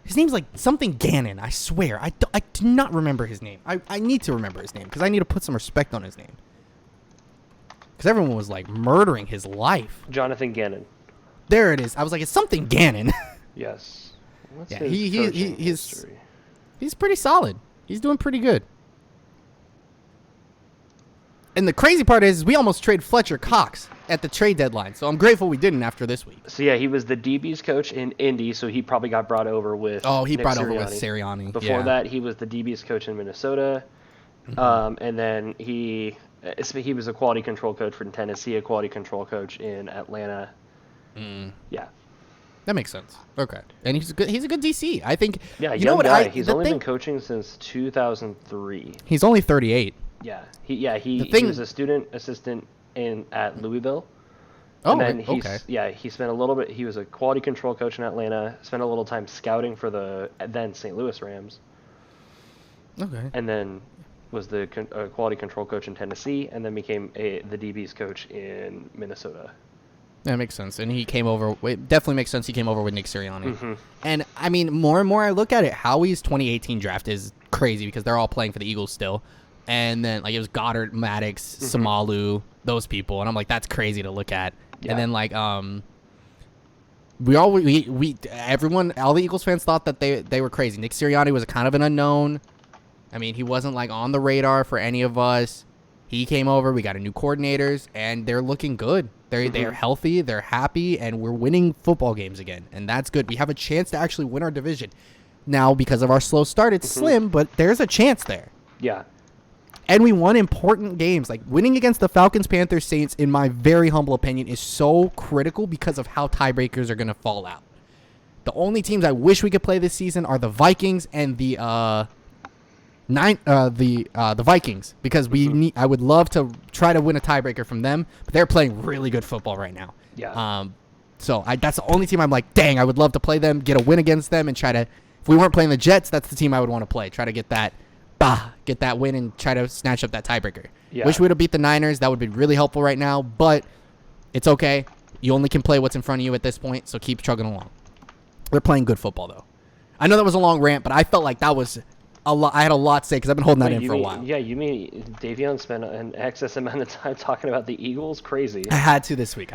His name's like something Gannon, I swear. I do not remember his name. I need to remember his name because I need to put some respect on his name. Because everyone was like murdering his life. Jonathan Gannon. There it is. I was like, it's something Gannon. Yes. What's he's pretty solid. He's doing pretty good. And the crazy part is we almost traded Fletcher Cox at the trade deadline. So I'm grateful we didn't after this week. So, yeah, he was the DB's coach in Indy, so he probably got brought over with Nick over with Sirianni. Before that, he was the DB's coach in Minnesota. And then he was a quality control coach for Tennessee, a quality control coach in Atlanta. Yeah. That makes sense. Okay. And he's a good DC. I think. Yeah, young guy. He's only been coaching since 2003. He's only 38. Yeah, he was a student assistant at Louisville. Oh, and then he spent a little bit. He was a quality control coach in Atlanta. Spent a little time scouting for the then St. Louis Rams. Okay. And then was the quality control coach in Tennessee, and then became the DB's coach in Minnesota. That makes sense. And he came over. It definitely makes sense. He came over with Nick Sirianni. And I mean, more and more I look at it, Howie's 2018 draft is crazy because they're all playing for the Eagles still. And then, like, it was Goddard, Maddox, Samalu, those people. And I'm like, that's crazy to look at. Yeah. And then, like, all the Eagles fans thought that they were crazy. Nick Sirianni was kind of an unknown. I mean, he wasn't, like, on the radar for any of us. He came over. We got a new coordinators, and they're looking good. They're healthy. They're happy, and we're winning football games again, and that's good. We have a chance to actually win our division. Now, because of our slow start, it's slim, but there's a chance there. Yeah. And we won important games. Like, winning against the Falcons, Panthers, Saints, in my very humble opinion, is so critical because of how tiebreakers are going to fall out. The only teams I wish we could play this season are the Vikings and the Vikings, because I would love to try to win a tiebreaker from them, but they're playing really good football right now. Yeah. So that's the only team I'm like, dang, I would love to play them, get a win against them, and try to. If we weren't playing the Jets, that's the team I would want to play. Try to get that win and try to snatch up that tiebreaker. Yeah. Wish we would have beat the Niners. That would be really helpful right now, but it's okay. You only can play what's in front of you at this point, so keep chugging along. They're playing good football, though. I know that was a long rant, but I felt like that was a lot. I had a lot to say because I've been holding that in for a while. Yeah, you mean Davion spent an excess amount of time talking about the Eagles? Crazy. I had to this week.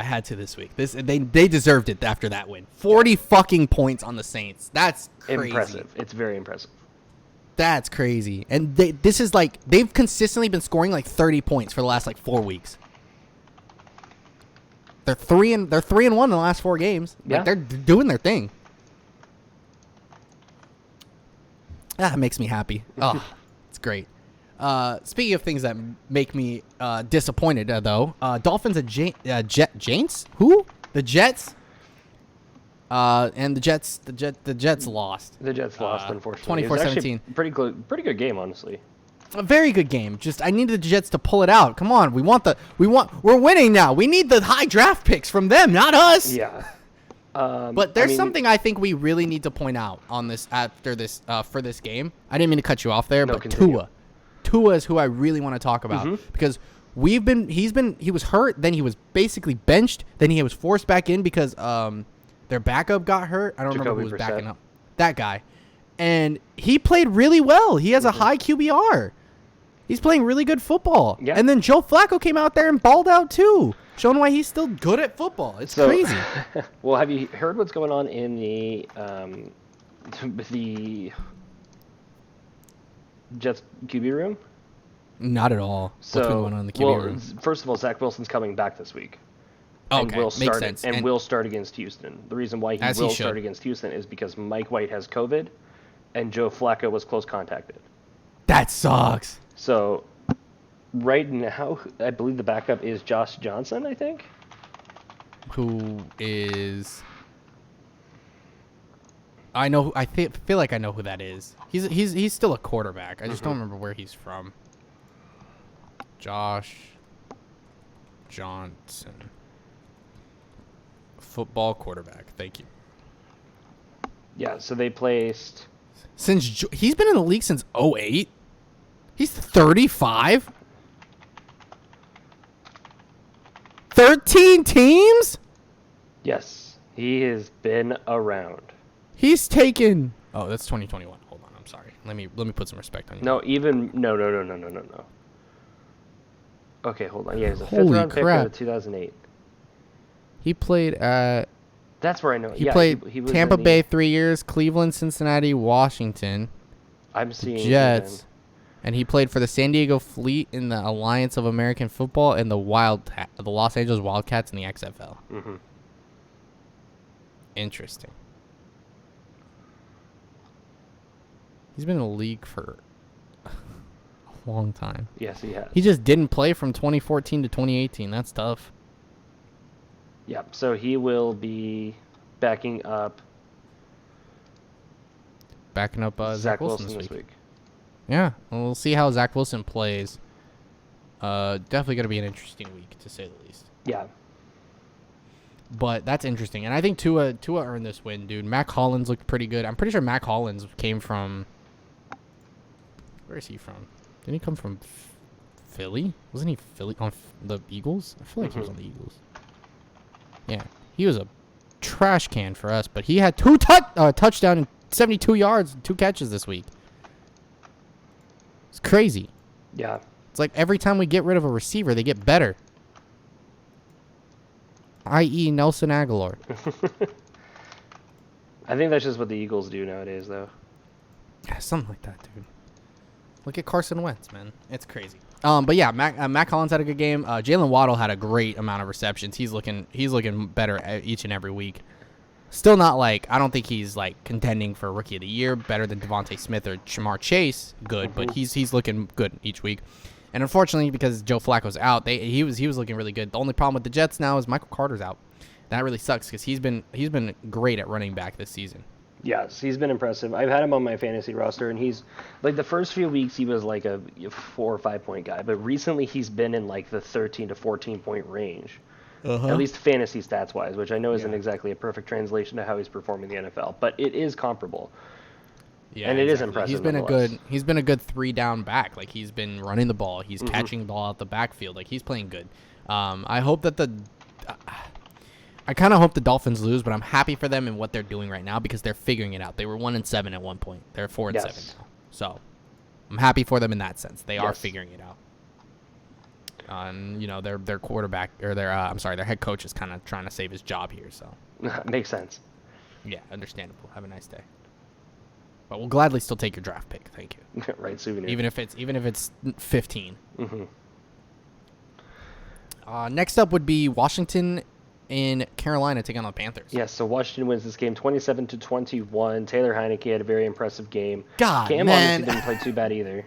They deserved it after that win. 40 fucking points on the Saints. That's crazy. Impressive. It's very impressive. That's crazy. And this is like, they've consistently been scoring like 30 points for the last like 4 weeks. They're 3-1 in the last 4 games. Yeah. Like, they're doing their thing. That makes me happy. Oh, it's great. Speaking of things that make me disappointed, though, Dolphins and Jaints? Who? The Jets? And the Jets lost. The Jets lost, unfortunately. 24-17. Pretty good game, honestly. A very good game. Just I needed the Jets to pull it out. Come on, we're winning now. We need the high draft picks from them, not us. Yeah. But there's something I think we really need to point out on this for this game. I didn't mean to cut you off there, but continue. Tua is who I really want to talk about because he was hurt, then he was basically benched, then he was forced back in because their backup got hurt. I don't remember who was backing up. That guy. And he played really well. He has a high QBR. He's playing really good football. Yeah. And then Joe Flacco came out there and balled out too, showing why he's still good at football. It's crazy. Well, have you heard what's going on in the Jets QB room? Not at all. So, what's going on in the QB room? First of all, Zach Wilson's coming back this week. Okay, makes sense. And will start against Houston. The reason why he will start against Houston is because Mike White has COVID, and Joe Flacco was close contacted. That sucks. So, right now, I believe the backup is Josh Johnson, I think. Who is... I feel like I know who that is. He's still a quarterback. I just don't remember where he's from. Josh Johnson. Football quarterback. Thank you. Yeah, so they placed... He's been in the league since 2008? He's 35? 13 teams? Yes, he has been around. He's taken... Oh, that's 2021. Hold on, I'm sorry. Let me put some respect on you. No. Okay, hold on. Yeah, he's a fifth-round pick out of 2008. He played at... That's where I know. He played Tampa Bay 3 years, Cleveland, Cincinnati, Washington. I'm seeing Jets. And he played for the San Diego Fleet in the Alliance of American Football and the Los Angeles Wildcats in the XFL. Mm-hmm. Interesting. He's been in the league for a long time. Yes, he has. He just didn't play from 2014 to 2018. That's tough. Yep. So he will be backing up Zach Wilson this week. Yeah, well, we'll see how Zach Wilson plays. Definitely going to be an interesting week, to say the least. Yeah. But that's interesting. And I think Tua earned this win, dude. Mac Hollins looked pretty good. I'm pretty sure Mac Hollins came from... Where is he from? Didn't he come from Philly? Wasn't he Philly on the Eagles? I feel like he was on the Eagles. Yeah. He was a trash can for us, but he had 2 touchdown and 72 yards and 2 catches this week. It's crazy. Yeah. It's like every time we get rid of a receiver, they get better. I.e. Nelson Aguilar. I think that's just what the Eagles do nowadays, though. Yeah, something like that, dude. Look at Carson Wentz, man. It's crazy. But yeah, Matt Collins had a good game. Jalen Waddle had a great amount of receptions. He's looking better each and every week. Still not like, I don't think he's like contending for Rookie of the Year, better than Devontae Smith or Jamar Chase. Good, but he's looking good each week. And unfortunately, because Joe Flacco's out, he was looking really good. The only problem with the Jets now is Michael Carter's out. That really sucks because he's been great at running back this season. Yes, he's been impressive. I've had him on my fantasy roster, and he's like the first few weeks he was like a 4 or 5 point guy, but recently he's been in like the 13 to 14 point range, at least fantasy stats wise, which I know isn't exactly a perfect translation to how he's performing in the NFL, but it is comparable. Yeah, and it is impressive. He's been a good 3 down back. Like he's been running the ball, he's catching the ball out the backfield. Like he's playing good. I hope that I kind of hope the Dolphins lose, but I'm happy for them in what they're doing right now because they're figuring it out. They were 1-7 at one point. They're 4-7 now. So I'm happy for them in that sense. They are figuring it out. Their quarterback or their head coach is kind of trying to save his job here. So makes sense. Yeah, understandable. Have a nice day. But we'll gladly still take your draft pick. Thank you. Right, souvenir. Even if it's 15. Next up would be Washington in Carolina taking on the Panthers. Yes, so Washington wins this game 27-21. Taylor Heineke had a very impressive game. Cam obviously didn't play too bad either.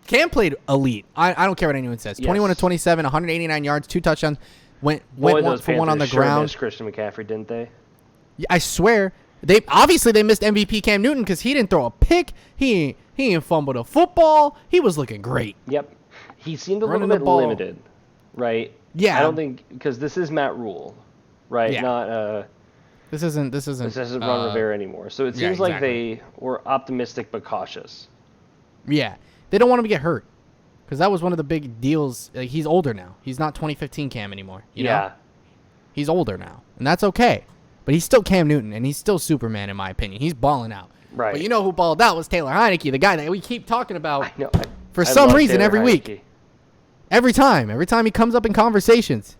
Cam played elite. I don't care what anyone says. 21-27, 189 yards, 2 touchdowns. Went one for one on the ground. Missed Christian McCaffrey, didn't they? Yeah, I swear. They missed MVP Cam Newton because he didn't throw a pick. He didn't fumble the football. He was looking great. Yep. He seemed a little bit limited, right? Yeah. I don't think because this is Matt Rule, right? Yeah. Not This isn't Ron Rivera anymore. So it seems like they were optimistic but cautious. Yeah. They don't want him to get hurt because that was one of the big deals. Like, he's older now. He's not 2015 Cam anymore. You know? He's older now, and that's okay. But he's still Cam Newton, and he's still Superman in my opinion. He's balling out. Right. But you know who balled out was Taylor Heineke, the guy that we keep talking about I know. for some reason Taylor every Heineke. week. Every time he comes up in conversations,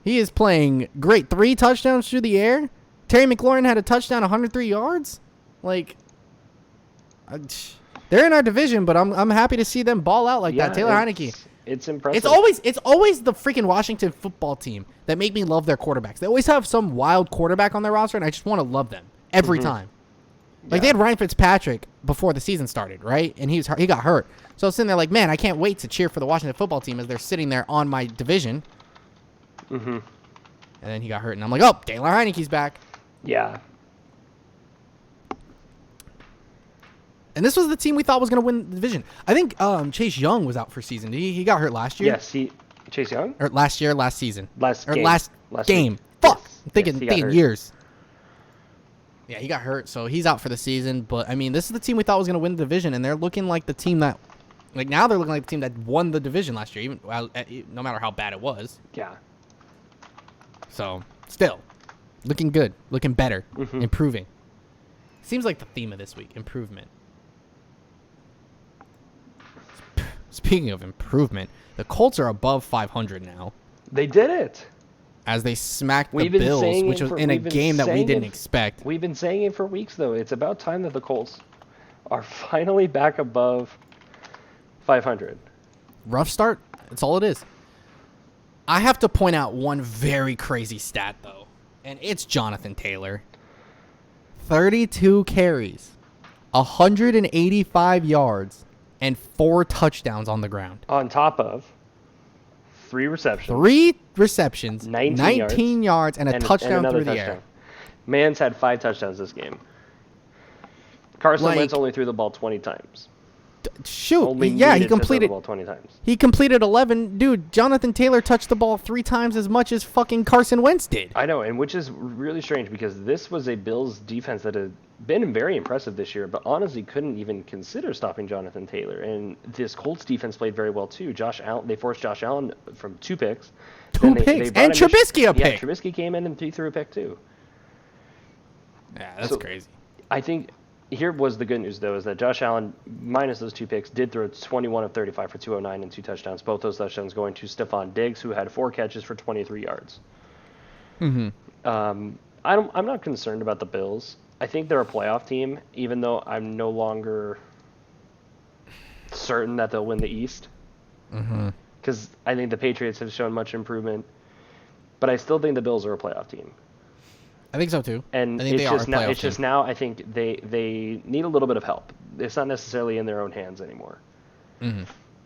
he is playing great. 3 touchdowns through the air. Terry McLaurin had a touchdown, 103 yards. Like, they're in our division, but I'm happy to see them ball out like that. Taylor Heineke. It's impressive. It's always the freaking Washington football team that make me love their quarterbacks. They always have some wild quarterback on their roster, and I just want to love them every time. Like, they had Ryan Fitzpatrick before the season started, right? And he got hurt. So I was sitting there like, man, I can't wait to cheer for the Washington football team as they're sitting there on my division. And then he got hurt, and I'm like, oh, Taylor Heineke's back. Yeah. And this was the team we thought was going to win the division. I think Chase Young was out for season. He got hurt last year. Yes, Chase Young? Or last season. Last game. Week. Fuck. Yes. I'm thinking years. Yeah, he got hurt, so he's out for the season. But, I mean, this is the team we thought was going to win the division, and they're looking like the team that, like, now they're looking like the team that won the division last year, even no matter how bad it was. Yeah. So, still, looking good, looking better, improving. Seems like the theme of this week, improvement. Speaking of improvement, the Colts are above 500 now. They did it. As they smacked the Bills, which was in a game that we didn't expect. We've been saying it for weeks, though. It's about time that the Colts are finally back above 500. Rough start. That's all it is. I have to point out one very crazy stat, though, and it's Jonathan Taylor. 32 carries, 185 yards, and 4 touchdowns on the ground. On top of 3 receptions. 3 receptions, 19 yards, and a touchdown through the air. Man's had 5 touchdowns this game. Carson Wentz only threw the ball 20 times. Shoot. He completed the ball 20 times. He completed 11. Dude, Jonathan Taylor touched the ball 3 times as much as fucking Carson Wentz did. I know, and which is really strange because this was a Bills defense that had been very impressive this year, but honestly couldn't even consider stopping Jonathan Taylor. And this Colts defense played very well too. They forced Josh Allen from 2 picks. Two picks. And Trubisky a pick. Yeah, Trubisky came in and he threw a pick too. Yeah, that's crazy. I think here was the good news, though, is that Josh Allen, minus those 2 picks, did throw 21 of 35 for 209 and 2 touchdowns. Both those touchdowns going to Stephon Diggs, who had 4 catches for 23 yards. I'm not concerned about the Bills. I think they're a playoff team, even though I'm no longer certain that they'll win the East. Because I think the Patriots have shown much improvement, but I still think the Bills are a playoff team. I think so too. And I think it's they just are a now. playoff It's just team. now. I think they need a little bit of help. It's not necessarily in their own hands anymore.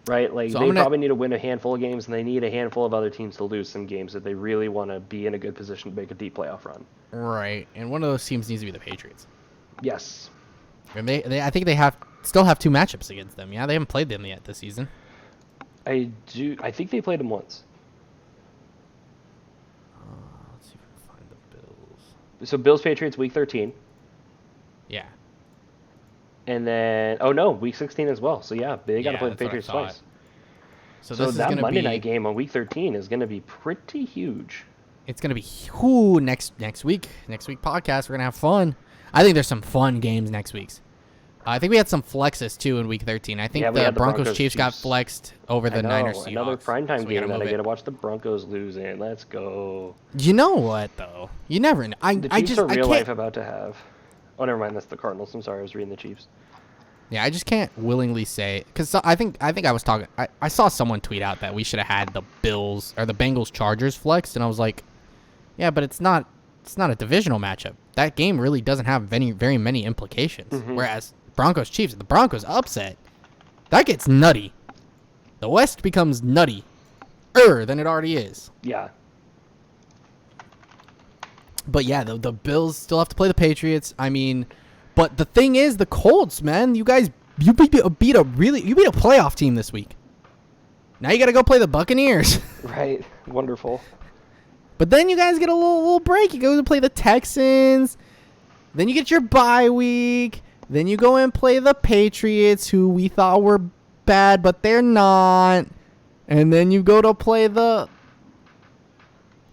Right? Like So they probably need to win a handful of games, and they need a handful of other teams to lose some games if they really want to be in a good position to make a deep playoff run. Right, and one of those teams needs to be the Patriots. Yes. And I think they still have 2 matchups against them. Yeah, they haven't played them yet this season. I think they played them once. Let's see if we can find the Bills. So Bills Patriots week 13. Yeah. And then week 16 as well. So yeah, they got to play the Patriots twice. So this is that gonna Monday be, night game on week 13 is going to be pretty huge. It's going to be next week. Next week podcast, we're going to have fun. I think there's some fun games next week. I think we had some flexes too in week 13. I think the Broncos Chiefs got flexed over the Niners Seahawks. Another primetime game that I get to watch the Broncos lose in. Let's go. You know what though? You never know. The Chiefs are real life about to have. Oh, never mind. That's the Cardinals. I'm sorry. I was reading the Chiefs. Yeah, I just can't willingly say because I think I was talking. I saw someone tweet out that we should have had the Bills or the Bengals Chargers flexed, and I was like, yeah, but it's not a divisional matchup. That game really doesn't have very many implications. Whereas Broncos Chiefs, the Broncos upset, that gets nutty. The West becomes nutty than it already is. Yeah. But yeah, the Bills still have to play the Patriots. I mean, but the thing is, the Colts, man, you guys, you beat a playoff team this week. Now you got to go play the Buccaneers. Right. Wonderful. But then you guys get a little break. You go to play the Texans. Then you get your bye week. Then you go and play the Patriots, who we thought were bad, but they're not. And then you go to play the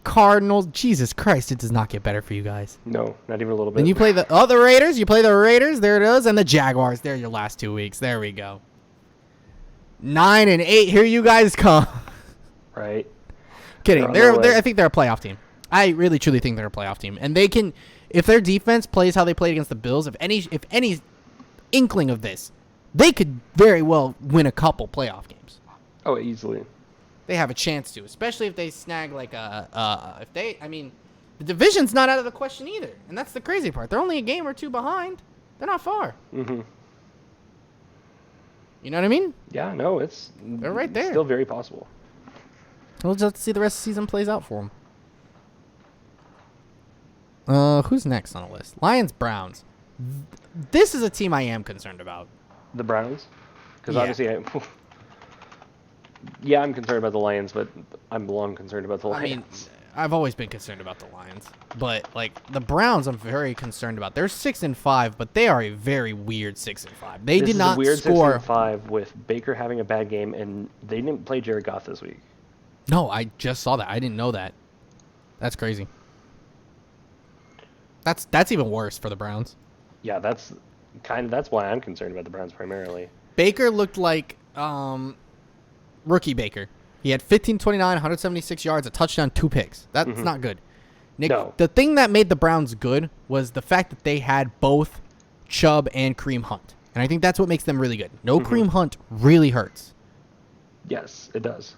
Cardinals. Jesus Christ, it does not get better for you guys. No, not even a little bit. Then you play the Raiders. You play the Raiders. There it is. And the Jaguars. They're your last 2 weeks. There we go. 9-8. Here you guys come. Right. Kidding. I think they're a playoff team. I really, truly think they're a playoff team. And they can, if their defense plays how they played against the Bills, if any inkling of this, they could very well win a couple playoff games. Oh, easily. They have a chance to, especially if they snag the division's not out of the question either. And that's the crazy part. They're only a game or 2 behind. They're not far. Mm-hmm. You know what I mean? Yeah, no, they're right there. Still very possible. We'll just have to see the rest of the season plays out for them. Who's next on the list? Lions, Browns. This is a team I am concerned about. The Browns? Because obviously, I'm concerned about the Lions, but I'm long concerned about the Lions. I mean, I've always been concerned about the Lions, but the Browns, I'm very concerned about. They're 6-5, but they are a very weird 6-5. They did not score. This is a weird 6-5 with Baker having a bad game, and they didn't play Jared Goff this week. No, I just saw that. I didn't know that. That's crazy. That's even worse for the Browns. Yeah, that's why I'm concerned about the Browns primarily. Baker looked like rookie Baker. He had 15-29, 176 yards, a touchdown, 2 picks. That's not good. Nick, no. The thing that made the Browns good was the fact that they had both Chubb and Kareem Hunt. And I think that's what makes them really good. No Kareem Hunt really hurts. Yes, it does.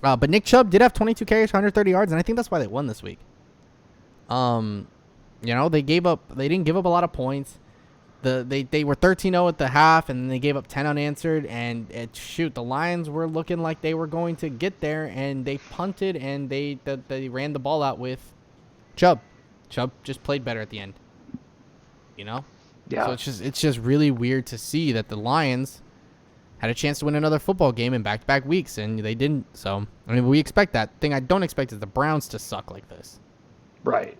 But Nick Chubb did have 22 carries for 130 yards, and I think that's why they won this week. They didn't give up a lot of points. They were 13-0 at the half, and they gave up 10 unanswered. And the Lions were looking like they were going to get there, and they punted and they ran the ball out with Chubb. Chubb just played better at the end. Yeah. So it's just really weird to see that the Lions had a chance to win another football game in back-to-back weeks, and they didn't. So we expect that. Thing I don't expect is the Browns to suck like this. Right.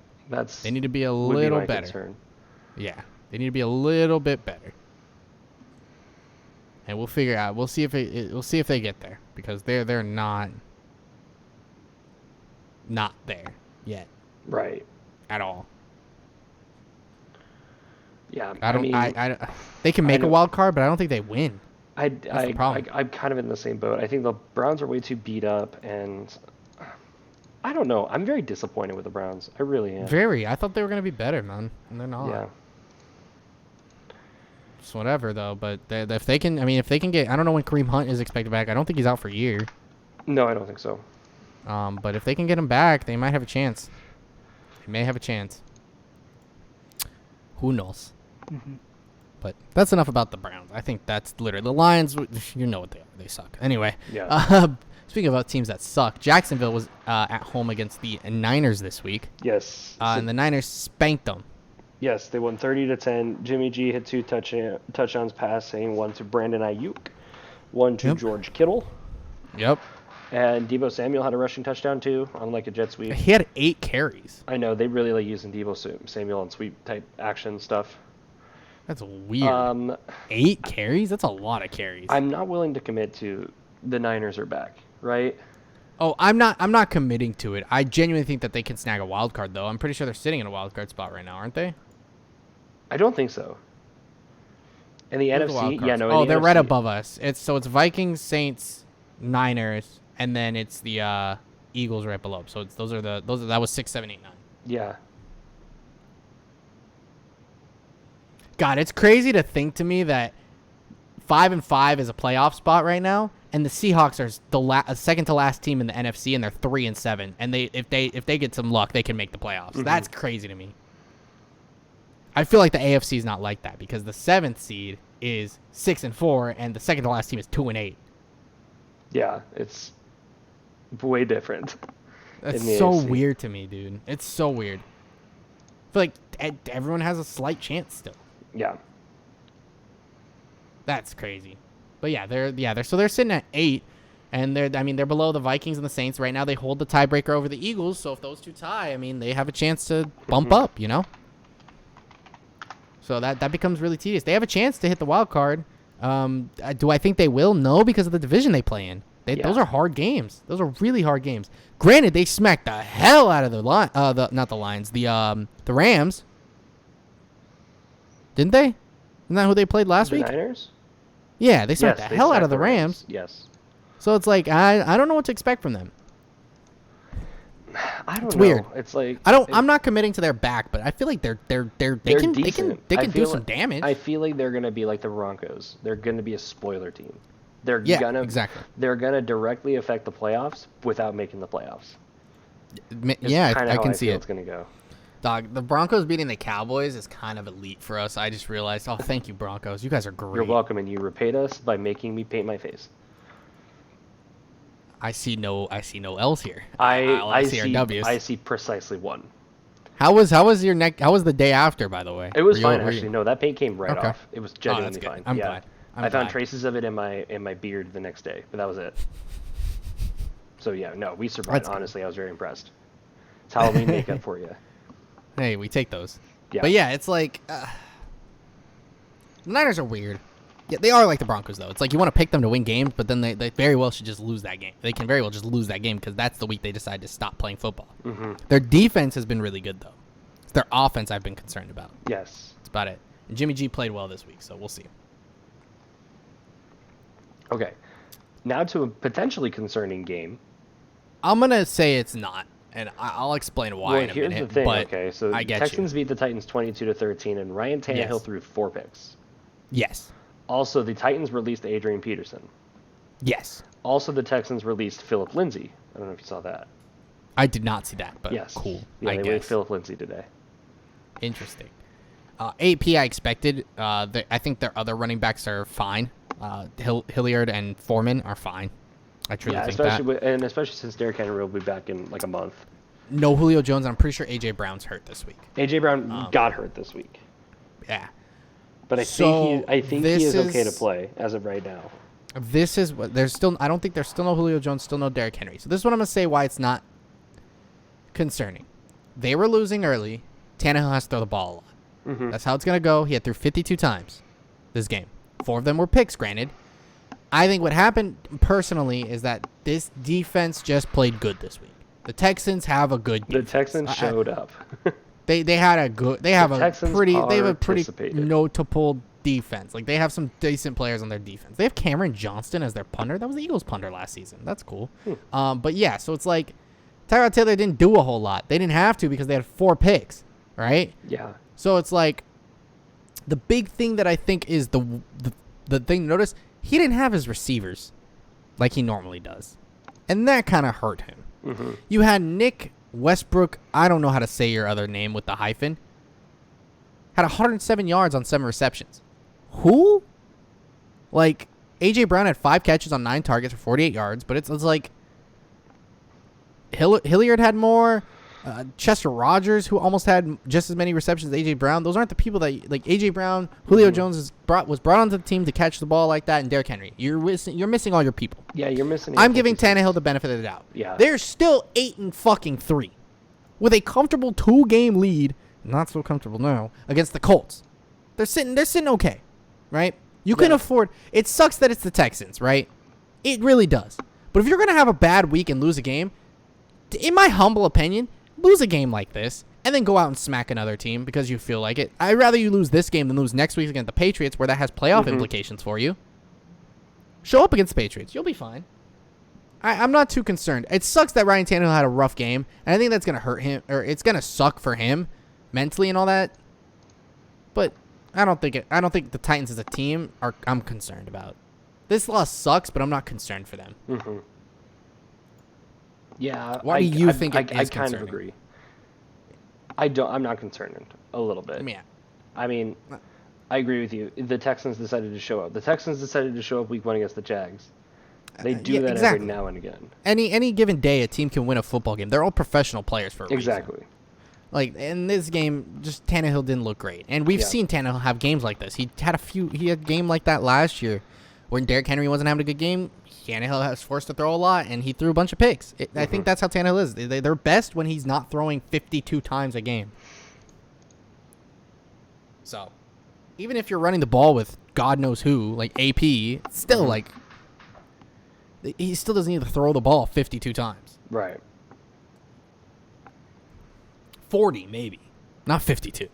They need to be a little better. Concern. Yeah. They need to be a little bit better, and we'll figure out. We'll see if they get there, because they're not there yet. Right. At all. Yeah. They can make a wild card, but I don't think they win. I'm kind of in the same boat. I think the Browns are way too beat up, and I don't know. I'm very disappointed with the Browns. I really am. Very. I thought they were going to be better, man, and they're not. Yeah. It's whatever though. But if they can, if they can get, I don't know when Kareem Hunt is expected back. I don't think he's out for a year. No, I don't think so. But if they can get him back, they might have a chance. They may have a chance. Who knows? Mm-hmm. But that's enough about the Browns. I think that's literally the Lions. You know what they are. They suck. Anyway. Yeah. Speaking about teams that suck, Jacksonville was at home against the Niners this week. Yes. And the Niners spanked them. Yes, they won 30-10. Jimmy G hit 2 touchdowns passing, one to Brandon Ayuk, one to George Kittle. Yep. And Deebo Samuel had a rushing touchdown too, unlike a jet sweep. He had 8 carries. I know, they really like using Deebo Samuel on sweep type action stuff. That's weird. 8 carries? That's a lot of carries. I'm not willing to commit to the Niners are back, right? Oh, I'm not committing to it. I genuinely think that they can snag a wild card though. I'm pretty sure they're sitting in a wild card spot right now, aren't they? I don't think so. In the NFC, yeah, no. They're right above us. It's Vikings, Saints, Niners, and then it's the Eagles right below. So that was 6, 7, 8, 9. Yeah. God, it's crazy to think to me that 5-5 is a playoff spot right now, and the Seahawks are the second to last team in the NFC, and they're 3-7. And if they get some luck, they can make the playoffs. Mm-hmm. That's crazy to me. I feel like the AFC is not like that because the 7th seed is 6-4, and the second to last team is 2-8. Yeah, it's way different. That's so weird to me, dude. It's so weird. I feel like everyone has a slight chance still. Yeah. That's crazy. But they're sitting at 8, and they're below the Vikings and the Saints right now. They hold the tiebreaker over the Eagles, so if those two tie, they have a chance to bump up, So that becomes really tedious. They have a chance to hit the wild card. Do I think they will? No, because of the division they play in. Those are hard games. Those are really hard games. Granted, they smacked the hell out of the Rams. Didn't they? Isn't that who they played last week? Niners? Yeah, they smacked the hell out of the Rams. Yes. So it's like I don't know what to expect from them. I don't know. It's weird. It's like I'm not committing to their back, but I feel like they can do some damage. I feel like they're gonna be like the Broncos. They're gonna be a spoiler team. They're gonna directly affect the playoffs without making the playoffs. I can see it. It's gonna go. Dog, the Broncos beating the Cowboys is kind of elite for us. I just realized. Oh, thank you, Broncos. You guys are great. You're welcome, and you repaid us by making me paint my face. I see no L's here. I see W's. I see precisely one. How was your neck? How was the day after? By the way, it was fine actually. No, that paint came right off. It was genuinely fine. I'm glad. I found traces of it in my beard the next day, but that was it. So yeah, no, we survived. Honestly, I was very impressed. It's Halloween makeup for you. Hey, we take those. Yeah. But yeah, it's like the Niners are weird. Yeah, they are like the Broncos though. It's like you want to pick them to win games, but then they very well should just lose that game. They can very well just lose that game because that's the week they decide to stop playing football. Mm-hmm. Their defense has been really good though. It's their offense I've been concerned about. Yes. That's about it. And Jimmy G played well this week, so we'll see. Okay. Now to a potentially concerning game. I'm going to say it's not, and I'll explain why in a minute. Here's the thing, but okay, so the Texans beat the Titans 22-13, and Ryan Tannehill threw 4 picks. Yes. Also, the Titans released Adrian Peterson. Yes. Also, the Texans released Philip Lindsay. I don't know if you saw that. I did not see that, but cool. Yeah, they waived Philip Lindsay today. Interesting. AP, I expected. I think their other running backs are fine. Hilliard and Foreman are fine. I truly think that. Especially since Derrick Henry will be back in like a month. No Julio Jones. I'm pretty sure A.J. Brown's hurt this week. A.J. Brown got hurt this week. Yeah. But I think he is okay to play as of right now. This is what there's still. I don't think there's still no Julio Jones, still no Derrick Henry. So this is what I'm gonna say why it's not concerning. They were losing early. Tannehill has to throw the ball a lot. Mm-hmm. That's how it's gonna go. He had threw 52 times this game. 4 of them were picks, granted. I think what happened personally is that this defense just played good this week. The Texans have a good defense. The Texans showed up. They have a pretty notable defense. Like they have some decent players on their defense. They have Cameron Johnston as their punter. That was the Eagles punter last season. That's cool. But yeah, so it's like Tyrod Taylor didn't do a whole lot. They didn't have to because they had 4 picks, right? Yeah. So it's like The big thing that I think is the thing to notice, he didn't have his receivers like he normally does. And that kind of hurt him. Mm-hmm. You had Nick Westbrook, I don't know how to say your other name with the hyphen, had 107 yards on 7 receptions. Who? Like, A.J. Brown had 5 catches on 9 targets for 48 yards, but it's like Hilliard had more. Chester Rogers, who almost had just as many receptions as A.J. Brown. Those aren't the people that, like, A.J. Brown, Julio Jones was brought onto the team to catch the ball like that, and Derrick Henry. You're missing all your people. Yeah, you're missing. I'm giving Tannehill the benefit of the doubt. Yeah. They're still 8-3 with a comfortable 2-game lead, not so comfortable now, against the Colts. They're sitting okay, right? You can afford. It sucks that it's the Texans, right? It really does. But if you're going to have a bad week and lose a game, in my humble opinion, lose a game like this and then go out and smack another team because you feel like it. I'd rather you lose this game than lose next week against the Patriots, where that has playoff implications for you. Show up against the Patriots. You'll be fine. I'm not too concerned. It sucks that Ryan Tannehill had a rough game, and I think that's going to hurt him, or it's going to suck for him mentally and all that. But I don't think the Titans as a team I'm concerned about. This loss sucks, but I'm not concerned for them. Mm-hmm. Yeah. Why do you think it is I kind concerning? of agree. I'm not concerned a little bit. Yeah. I mean, I agree with you. The Texans decided to show up. The Texans decided to show up week 1 against the Jags. They do that exactly. every now and again. Any given day, a team can win a football game. They're all professional players for a reason. Exactly. Like, in this game, just Tannehill didn't look great. And we've seen Tannehill have games like this. He had a game like that last year when Derrick Henry wasn't having a good game. Tannehill was forced to throw a lot, and he threw a bunch of picks. I think that's how Tannehill is. They're best when he's not throwing 52 times a game. So, even if you're running the ball with God knows who, like AP, it's still like, he still doesn't need to throw the ball 52 times. Right. 40, maybe. Not 52.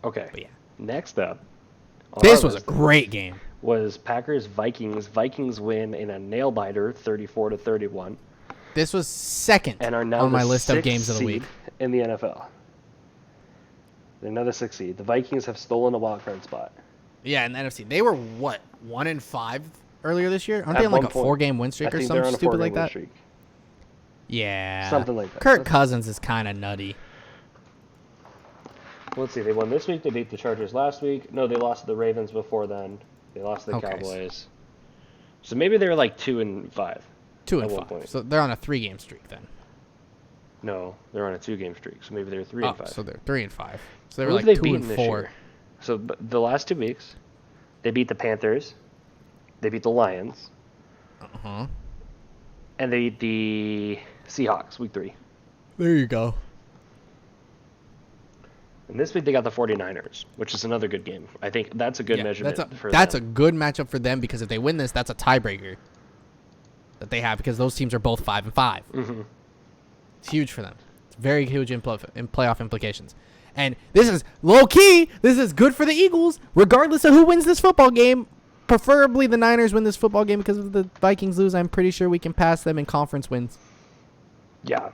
Okay. But yeah. Next up. This was a great game. Was Packers-Vikings. Vikings win in a nail-biter, 34-31. This was second and are now on my list of games of the week. In the NFL. They're another 6 seed. The Vikings have stolen a wild card spot. Yeah, in the NFC. They were, 1-5 earlier this year? Aren't they on like a 4-game win streak or something stupid like that? Streak. Yeah. Something like that. Kirk Cousins is kind of nutty. Let's see. They won this week. They beat the Chargers last week. No, they lost to the Ravens before then. They lost to the Cowboys. So maybe they were like 2-5. 2-5. So they're on a 3-game streak then. No, they're on a 2-game streak. So maybe they're 3-5. So they're 3-5. So they were Who like have they 2-4. So the last 2 weeks, they beat the Panthers, they beat the Lions, and they beat the Seahawks week 3. There you go. And this week they got the 49ers, which is another good game. I think that's a good measurement for them. That's a good matchup for them because if they win this, that's a tiebreaker that they have because those teams are both 5-5. Mm-hmm. It's huge for them. It's very huge in playoff implications. And this is low-key. This is good for the Eagles, regardless of who wins this football game. Preferably the Niners win this football game because if the Vikings lose, I'm pretty sure we can pass them in conference wins. Yeah.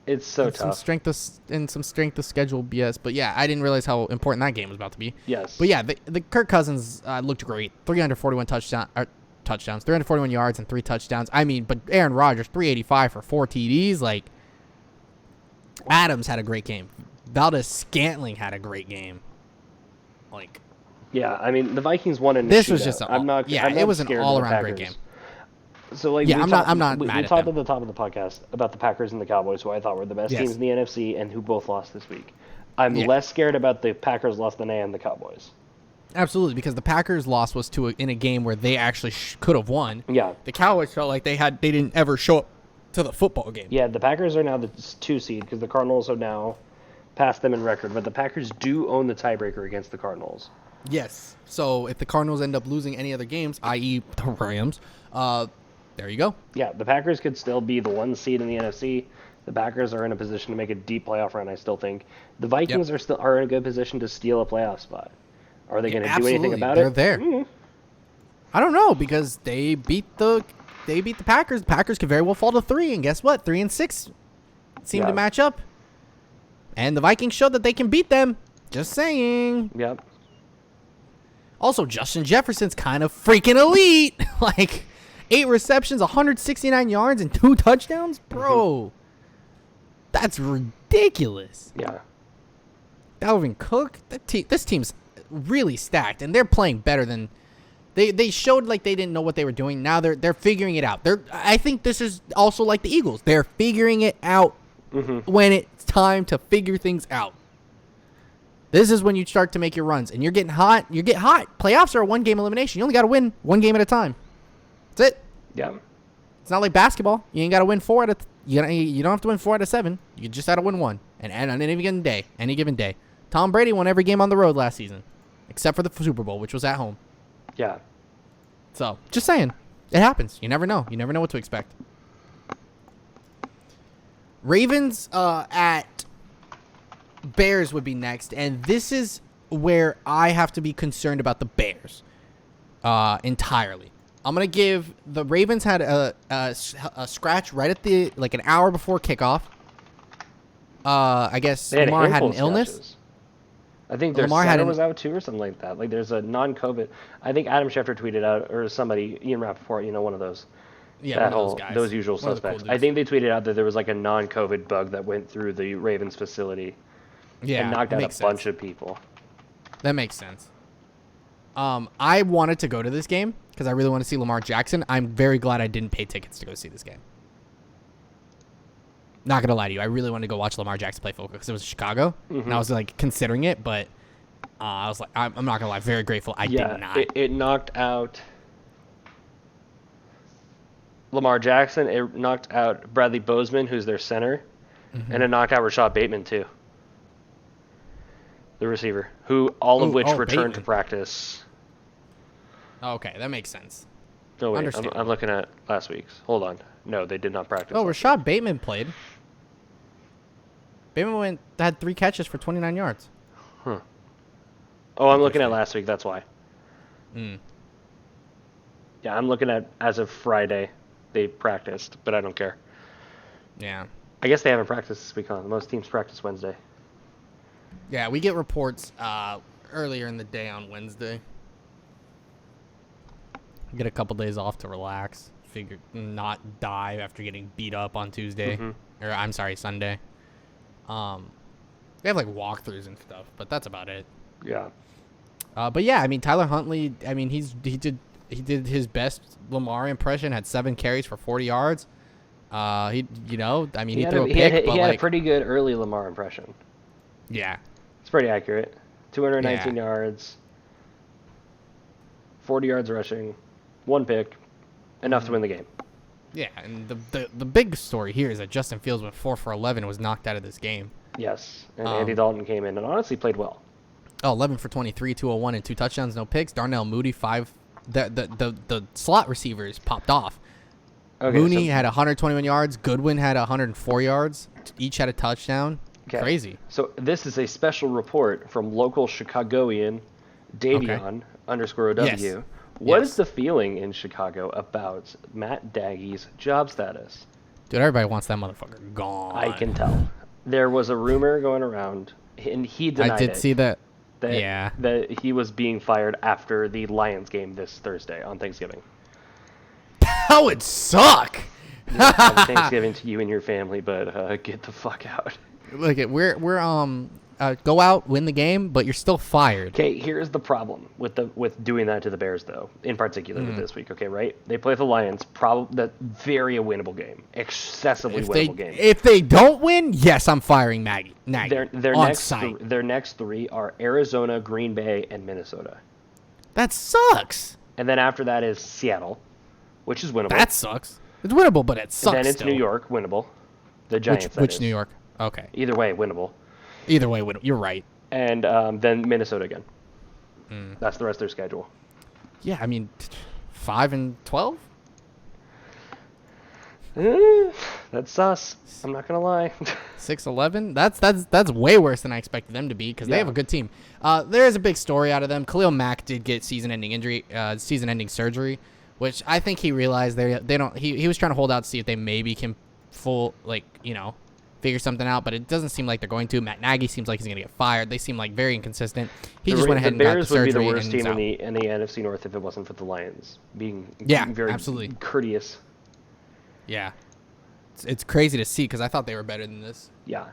It's so tough. Some strength of schedule BS. But yeah, I didn't realize how important that game was about to be. Yes. But yeah, the Kirk Cousins looked great. 341 touchdowns, 341 yards and 3 touchdowns. I mean, but Aaron Rodgers, 385 for 4 TDs. Like, Adams had a great game. Valdez-Scantling had a great game. Like, yeah, I mean, the Vikings won in this was just it was an all-around great game. So like, yeah, I'm not mad at them. We talked at the top of the podcast about the Packers and the Cowboys, who I thought were the best teams in the NFC and who both lost this week. I'm less scared about the Packers loss than I am the Cowboys. Absolutely, because the Packers loss was in a game where they actually could have won. Yeah. The Cowboys felt like they didn't ever show up to the football game. Yeah, the Packers are now the 2 seed because the Cardinals have now passed them in record, but the Packers do own the tiebreaker against the Cardinals. Yes. So if the Cardinals end up losing any other games, i.e. the Rams, there you go. Yeah, the Packers could still be the 1 seed in the NFC. The Packers are in a position to make a deep playoff run, I still think. The Vikings are in a good position to steal a playoff spot. Are they going to do anything about it? They're there. Mm-hmm. I don't know because they beat the Packers. The Packers could very well fall to 3, and guess what? 3-6. seem to match up. And the Vikings showed that they can beat them. Just saying. Yep. Also, Justin Jefferson's kind of freaking elite. Like, 8 receptions, 169 yards, and 2 touchdowns? Bro, that's ridiculous. Yeah. Dalvin Cook, this team's really stacked, and they're playing better than they showed. Like they didn't know what they were doing. Now they're figuring it out. I think this is also like the Eagles. They're figuring it out when it's time to figure things out. This is when you start to make your runs, and you're getting hot. You get hot. Playoffs are a 1-game elimination. You only got to win 1 game at a time. That's it. Yeah. It's not like basketball. You ain't got to win 4 out of. You don't have to win 4 out of 7. You just got to win 1, and on any given day. Tom Brady won every game on the road last season, except for the Super Bowl, which was at home. Yeah. So, just saying. It happens. You never know. You never know what to expect. Ravens at Bears would be next, and this is where I have to be concerned about the Bears entirely. I'm going to give the Ravens had a scratch right at an hour before kickoff. I guess Lamar had an illness. I think their center was out too or something like that. Like there's a non-COVID. I think Adam Schefter tweeted out, or somebody, Ian Rappaport, one of those. Yeah, one of those guys. Those usual suspects. I think they tweeted out that there was like a non-COVID bug that went through the Ravens facility. Yeah, and knocked out a bunch of people. That makes sense. I wanted to go to this game because I really want to see Lamar Jackson. I'm very glad I didn't pay tickets to go see this game. Not gonna lie to you, I really wanted to go watch Lamar Jackson play football because it was in Chicago, and I was like considering it, but I was like, I'm not gonna lie, very grateful I did not. It knocked out Lamar Jackson. It knocked out Bradley Bozeman, who's their center, and it knocked out Rashad Bateman too, the receiver, all of which returned to practice. Okay, that makes sened. No, wait, I'm looking at last week's. Hold on. No, they did not practice. Oh, Rashad Bateman played. Bateman had 3 catches for 29 yards. Huh. Oh, I'm looking at last week. That's why. Yeah, I'm looking at as of Friday. They practiced, but I don't care. Yeah. I guess they haven't practiced this week on. Most teams practice Wednesday. Yeah, we get reports earlier in the day on Wednesday. Get a couple days off to relax. Figure not die after getting beat up on Tuesday. Or I'm sorry, Sunday. They have like walkthroughs and stuff, but that's about it. Yeah. But yeah, I mean Tyler Huntley, I mean he did his best Lamar impression, had 7 carries for 40 yards. He threw a pick. He had a pretty good early Lamar impression. Yeah. It's pretty accurate. 219 yards, 40 yards rushing, 1 pick, enough to win the game. Yeah, and the big story here is that Justin Fields went 4 for 11 and was knocked out of this game. Yes, and Andy Dalton came in and honestly played well. 11 for 23, 201, and 2 touchdowns, no picks. Darnell Mooney, 5. The slot receivers popped off. Okay, Mooney had 121 yards. Goodwin had 104 yards. Each had a touchdown. Okay. Crazy. So this is a special report from local Chicagoan Davion _OW. Yes. What is the feeling in Chicago about Matt Nagy's job status? Dude, everybody wants that motherfucker gone. I can tell. There was a rumor going around, and he denied it. I did see that. That he was being fired after the Lions game this Thursday on Thanksgiving. That would suck. Happy Thanksgiving to you and your family, but get the fuck out. Look, we're go out, win the game, but you're still fired. Okay, here's the problem with doing that to the Bears, though, in particular with this week. Okay, right? They play the Lions, that very a winnable game, excessively winnable game. If they don't win, yes, I'm firing Nagy. Their next 3 are Arizona, Green Bay, and Minnesota. That sucks. And then after that is Seattle, which is winnable. That sucks. It's winnable, but it sucks. And then it's New York, winnable. The Giants. Which New York? Okay. Either way, winnable. You're right. And then Minnesota again. That's the rest of their schedule. Yeah, I mean, 5 and 12. That's sus. I'm not gonna lie. 6-11. That's way worse than I expected them to be because they have a good team. There is a big story out of them. Khalil Mack did get season-ending surgery, which I think he realized they don't. He was trying to hold out to see if they maybe can figure something out, but it doesn't seem like they're going to. Matt Nagy seems like he's going to get fired. They seem like very inconsistent. He just went ahead and got the surgery. The Bears would be the worst team in the NFC North if it wasn't for the Lions being very absolutely courteous. Yeah. It's crazy to see because I thought they were better than this. Yeah.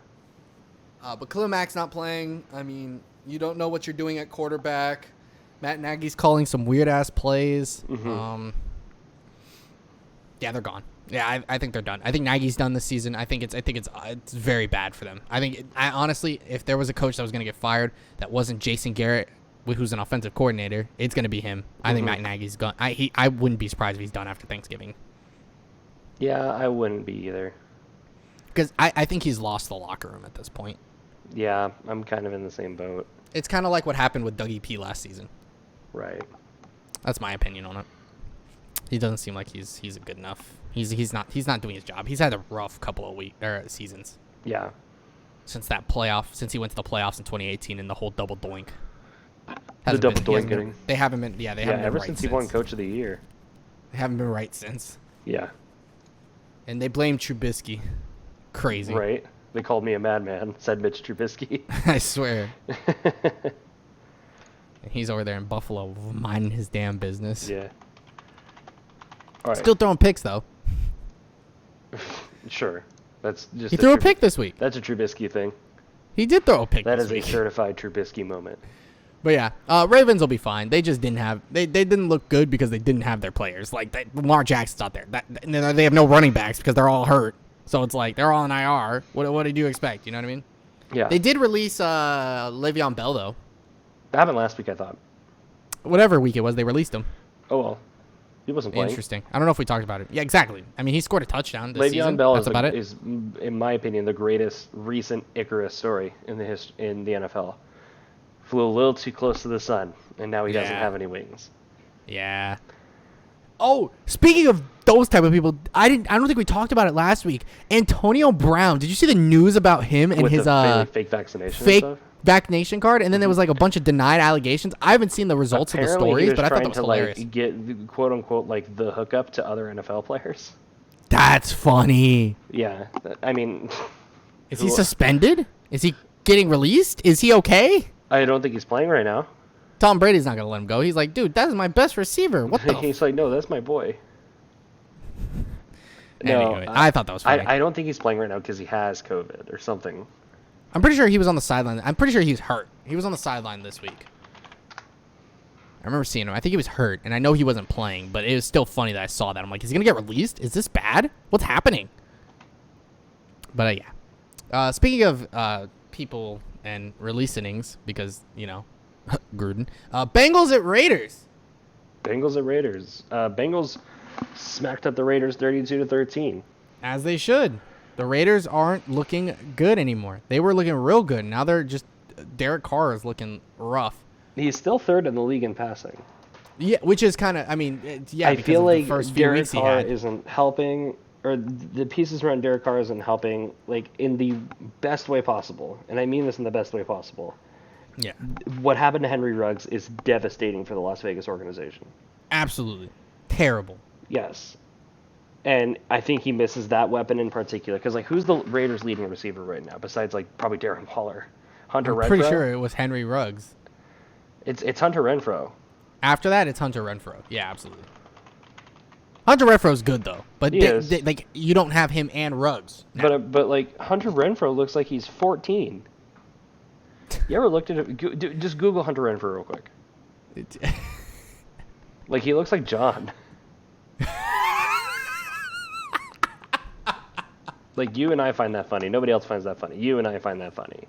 But Khalil Mack's not playing. I mean, you don't know what you're doing at quarterback. Matt Nagy's calling some weird-ass plays. Mm-hmm. Yeah, they're gone. Yeah, I think they're done. I think Nagy's done this season. I think it's very bad for them. I honestly, if there was a coach that was going to get fired that wasn't Jason Garrett, who's an offensive coordinator, it's going to be him. I think Matt Nagy's gone. I wouldn't be surprised if he's done after Thanksgiving. Yeah, I wouldn't be either. Because I think he's lost the locker room at this point. Yeah, I'm kind of in the same boat. It's kind of like what happened with Dougie P last season. Right. That's my opinion on it. He doesn't seem like he's good enough. He's not doing his job. He's had a rough couple of seasons. Yeah. Since he went to the playoffs in 2018 and the whole double doink. They haven't been. Yeah, they haven't been ever right since he won Coach of the Year. They haven't been right since. Yeah. And they blame Trubisky. Crazy. Right. They called me a madman, said Mitch Trubisky. I swear. And he's over there in Buffalo minding his damn business. Yeah. All right. Still throwing picks, though. Sure. That's just. He threw a pick this week. That's a Trubisky thing. He did throw a pick That this is week. a certifiad Trubisky moment. But yeah, Ravens will be fine. They just didn't have they didn't look good because they didn't have their players. Like Lamar Jackson's out there. They have no running backs because they're all hurt. So it's like they're all in IR. What did you expect? You know what I mean? Yeah. They did release Le'Veon Bell though. That happened last week, I thought. Whatever week it was, they released him. Oh well, he wasn't playing. Interesting. I don't know if we talked about it. Yeah, exactly. I mean, he scored a touchdown this season. Le'Veon Bell is, in my opinion, the greatest recent Icarus story in the NFL. Flew a little too close to the sun, and now he doesn't have any wings. Yeah. Oh, speaking of those type of people, I don't think we talked about it last week. Antonio Brown. Did you see the news about him and with his fake vaccination vaccination card? And then there was like a bunch of denied allegations. I haven't seen the results of the stories, but I thought that was hilarious. Like, get quote unquote like the hookup to other NFL players. That's funny. Yeah, I mean, is he suspended? Is he getting released? Is he okay? I don't think he's playing right now. Tom Brady's not going to let him go. He's like, dude, that is my best receiver. What the? He's like, no, that's my boy. Anyway, I thought that was funny. I don't think he's playing right now because he has COVID or something. I'm pretty sure he was on the sideline. I'm pretty sure he was hurt. He was on the sideline this week. I remember seeing him. I think he was hurt, and I know he wasn't playing, but it was still funny that I saw that. I'm like, is he going to get released? Is this bad? What's happening? But, yeah. Speaking of people and releasings, because, you know, Gruden. Bengals at Raiders. Bengals smacked up the Raiders 32-13. As they should. The Raiders aren't looking good anymore. They were looking real good. Now they're just Derek Carr is looking rough. He's still third in the league in passing. Yeah, which is kind of, I mean, yeah. I feel like Derek Carr isn't helping, or the pieces around Derek Carr isn't helping, like, in the best way possible. And I mean this in the best way possible. Yeah. What happened to Henry Ruggs is devastating for the Las Vegas organization. Absolutely. Terrible. Yes. And I think he misses that weapon in particular. Because, like, who's the Raiders' leading receiver right now? Besides, like, probably Darren Waller. Hunter Renfrow? I'm pretty sure it was Henry Ruggs. It's Hunter Renfrow. After that, it's Hunter Renfrow. Yeah, absolutely. Hunter Renfrow's good, though. But, like, you don't have him and Ruggs. But like, Hunter Renfrow looks like he's 14. You ever looked at it? Just Google Hunter Renfrow real quick. Like, he looks like John. Like, you and I find that funny. Nobody else finds that funny. You and I find that funny.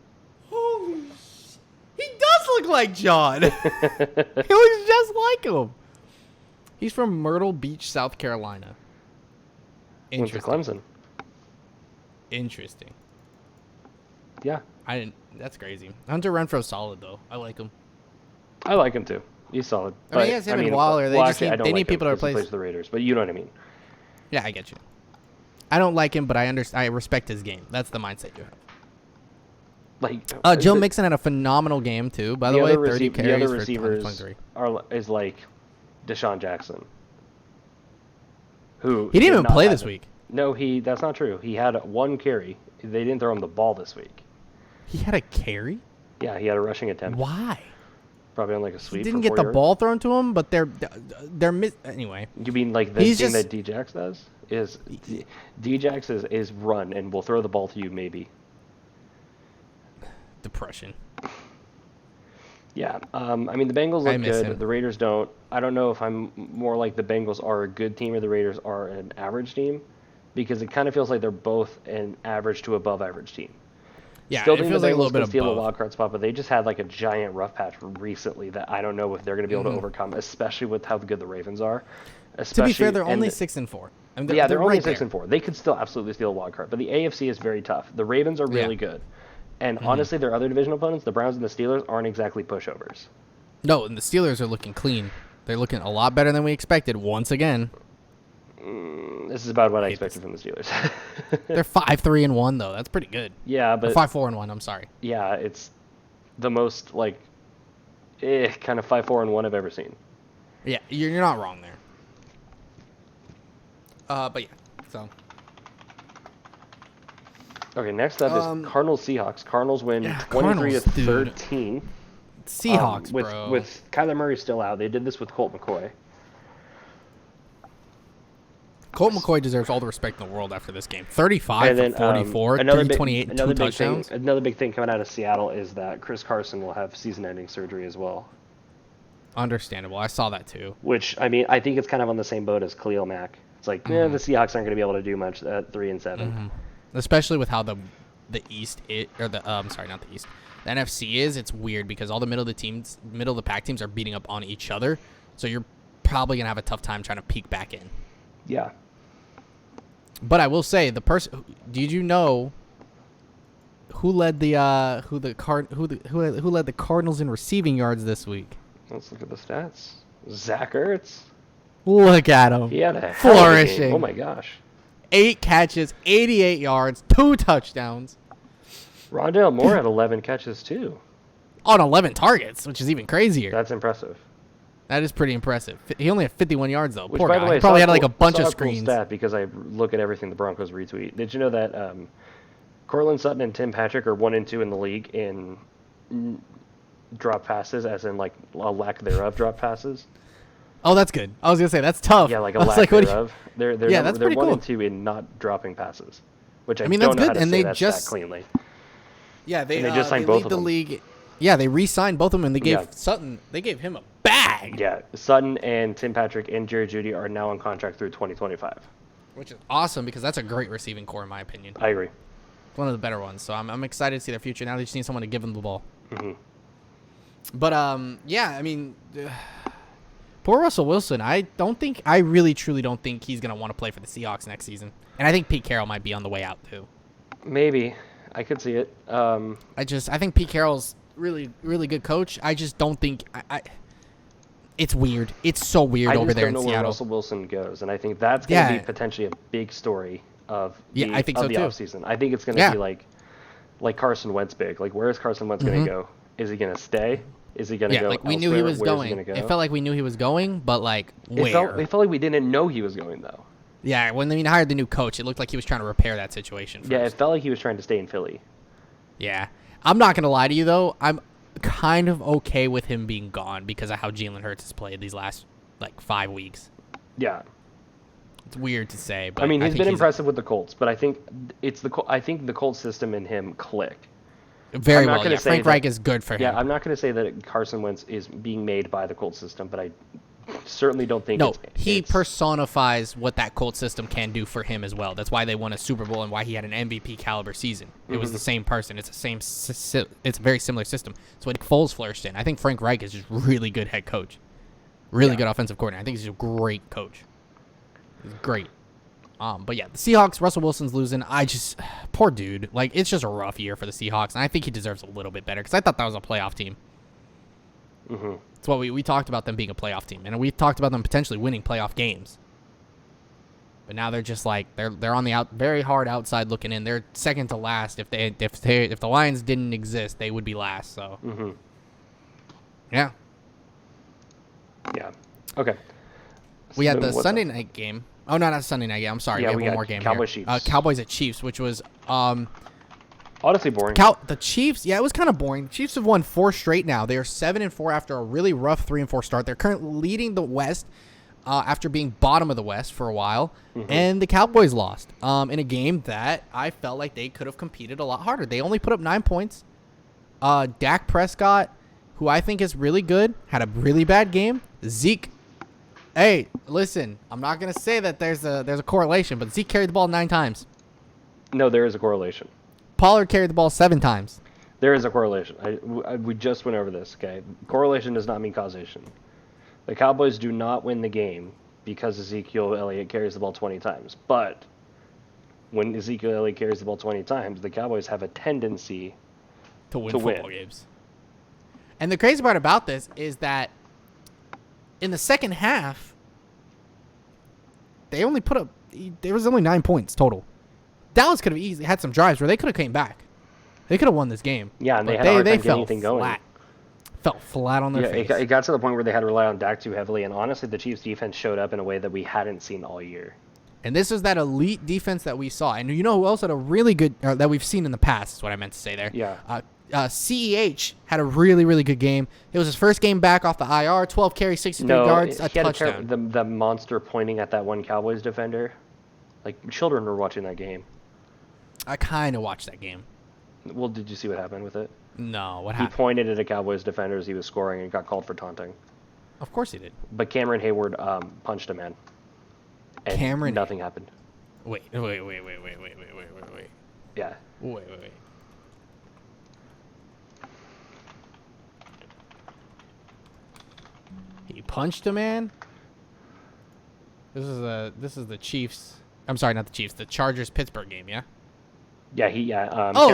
Holy sh! He does look like John. He looks just like him. He's from Myrtle Beach, South Carolina. Went to Clemson. Interesting. Yeah. That's crazy. Hunter Renfro's solid, though. I like him. I like him, too. He's solid. I mean, he has him and Waller. They need people to replace the Raiders, but you know what I mean. Yeah, I get you. I don't like him, but I respect his game. That's the mindset you have. Like Joe Mixon had a phenomenal game too. By the way, 30 carries the other for receivers 23. is like Deshaun Jackson, who he didn't even play this week. No, that's not true. He had one carry. They didn't throw him the ball this week. He had a carry? Yeah, he had a rushing attempt. Why? Probably on like a sweep. He didn't get the ball thrown to him, but they're anyway. You mean like the thing that Djax does? Is Djax is run and will throw the ball to you maybe. Depression. Yeah, I mean the Bengals look good. Him. The Raiders don't. I don't know if I'm more like the Bengals are a good team or the Raiders are an average team, because it kind of feels like they're both an average to above average team. Yeah, Still it feels like a little bit of steal both. a wild card spot, but they just had like a giant rough patch recently that I don't know if they're going to be able to overcome, especially with how good the Ravens are. To be fair, they're only 6-4. Yeah, they're only 6-4. They could still absolutely steal a wild card, but the AFC is very tough. The Ravens are really good. And honestly, their other division opponents, the Browns and the Steelers, aren't exactly pushovers. No, and the Steelers are looking clean. They're looking a lot better than we expected once again. This is about what I expected from the Steelers. They're 5-3-1 though. That's pretty good. Yeah, but 5-4-1. I'm sorry. Yeah, it's the most kind of 5-4-1 I've ever seen. Yeah, you're not wrong there. But yeah, so. Okay, next up is Cardinals-Seahawks. Cardinals win 23-13. Seahawks, bro. With Kyler Murray still out. They did this with Colt McCoy. Colt McCoy deserves all the respect in the world after this game. 35 for 44, 328, and 2 touchdowns. Another big thing coming out of Seattle is that Chris Carson will have season-ending surgery as well. Understandable. I saw that too. Which, I mean, I think it's kind of on the same boat as Khalil Mack. It's like, the Seahawks aren't going to be able to do much at 3-7. Especially with how the East sorry, not the East. The NFC is. It's weird because all the middle of the pack teams are beating up on each other. So you're probably gonna have a tough time trying to peek back in. Yeah. But I will say did you know who led the Cardinals in receiving yards this week? Let's look at the stats. Zach Ertz. Look at him. He had a flourishing. Oh my gosh. 8 catches, 88 yards, 2 touchdowns. Rondale Moore had 11 catches too. On 11 targets, which is even crazier. That's impressive. That is pretty impressive. He only had 51 yards though. Which, Poor by guy. the way, He probably had like a bunch of screens. Cool stat because I look at everything the Broncos retweet. Did you know that Cortland Sutton and Tim Patrick are 1 and 2 in the league in drop passes, as in like a lack thereof drop passes? Oh, that's good. I was gonna say that's tough. Yeah, like a lack thereof. They're that's they're pretty 1 cool. and 2 in not dropping passes, which I mean don't that's know good. how to And say they that just stat cleanly. Yeah, they just signed they both lead of the them. league. Yeah, they re-signed both of them, and they gave Sutton. They gave him a bag. Yeah, Sutton and Tim Patrick and Jerry Jeudy are now on contract through 2025. Which is awesome because that's a great receiving core in my opinion. I agree. It's one of the better ones. So I'm excited to see their future. Now they just need someone to give them the ball. Mm-hmm. But yeah, I mean, poor Russell Wilson. I really truly don't think he's gonna want to play for the Seahawks next season. And I think Pete Carroll might be on the way out too. Maybe. I could see it. I think Pete Carroll's really, really good coach. I just don't think it's weird. It's so weird over there in Seattle. I just don't know where Russell Wilson goes, and I think that's going to be potentially a big story of the, I think so the too. offseason. I think it's going to be like Carson Wentz big. Like, where is Carson Wentz going to go? Is he going to stay? Is he going to go like we knew he was going. It felt like we knew he was going, but like where? It felt like we didn't know he was going, though. Yeah, when they hired the new coach, it looked like he was trying to repair that situation first. Yeah, it felt like he was trying to stay in Philly. Yeah. I'm not going to lie to you, though. I'm kind of okay with him being gone because of how Jalen Hurts has played these last, 5 weeks. Yeah. It's weird to say, but I mean, he's been impressive with the Colts, but I think the Colts system and him click. Very well. Yeah, Frank Reich is good for him. Yeah, I'm not going to say that Carson Wentz is being made by the Colts system, but I certainly don't think he personifies what that Colts system can do for him as well. That's why they won a Super Bowl and why he had an MVP caliber season. It was the same person. It's it's a very similar system. It's what Foles flourished in. I think Frank Reich is just really good head coach. Really good offensive coordinator. I think he's a great coach. He's great. But yeah, the Seahawks, Russell Wilson's losing. Poor dude. It's just a rough year for the Seahawks, and I think he deserves a little bit better because I thought that was a playoff team. Mm-hmm. It's what we talked about them being a playoff team, and we talked about them potentially winning playoff games. But now they're just they're on the very hard outside looking in. They're second to last. If the Lions didn't exist, they would be last. So yeah. Okay. We had the Sunday night game Oh, no, not Sunday night. Yeah, I'm sorry. Yeah, we have one more game Cowboys here. Chiefs. Cowboys at Chiefs, which was honestly boring. The Chiefs, yeah, it was kind of boring. The Chiefs have won 4 straight now. They are 7-4 after a really rough 3-4 start. They're currently leading the West after being bottom of the West for a while. Mm-hmm. And the Cowboys lost in a game that I felt like they could have competed a lot harder. They only put up 9 points. Dak Prescott, who I think is really good, had a really bad game. Zeke, hey, listen, I'm not going to say that there's a correlation, but Zeke carried the ball 9 times. No, there is a correlation. Pollard carried the ball 7 times. There is a correlation. We just went over this, okay? Correlation does not mean causation. The Cowboys do not win the game because Ezekiel Elliott carries the ball 20 times. But when Ezekiel Elliott carries the ball 20 times, the Cowboys have a tendency to win football games. And the crazy part about this is that in the second half, there was only 9 points total. Dallas could have easily had some drives where they could have came back. They could have won this game. Yeah, and they had a hard time getting anything going. Felt flat on their face. It got to the point where they had to rely on Dak too heavily, and honestly, the Chiefs' defense showed up in a way that we hadn't seen all year. And this was that elite defense that we saw. And you know who else had a really good that we've seen in the past is what I meant to say there. Yeah. CEH had a really, really good game. It was his first game back off the IR, 12 carries, 63 yards, a touchdown. The monster pointing at that one Cowboys defender. Like, children were watching that game. I kind of watched that game. Well, did you see what happened with it? No, what happened? He pointed at a Cowboys defender as he was scoring and got called for taunting. Of course he did. But Cameron Hayward punched a man. And nothing happened. Wait. Yeah. Wait. He punched a man? This is the Chiefs. I'm sorry, not the Chiefs. The Chargers-Pittsburgh game, yeah? Yeah,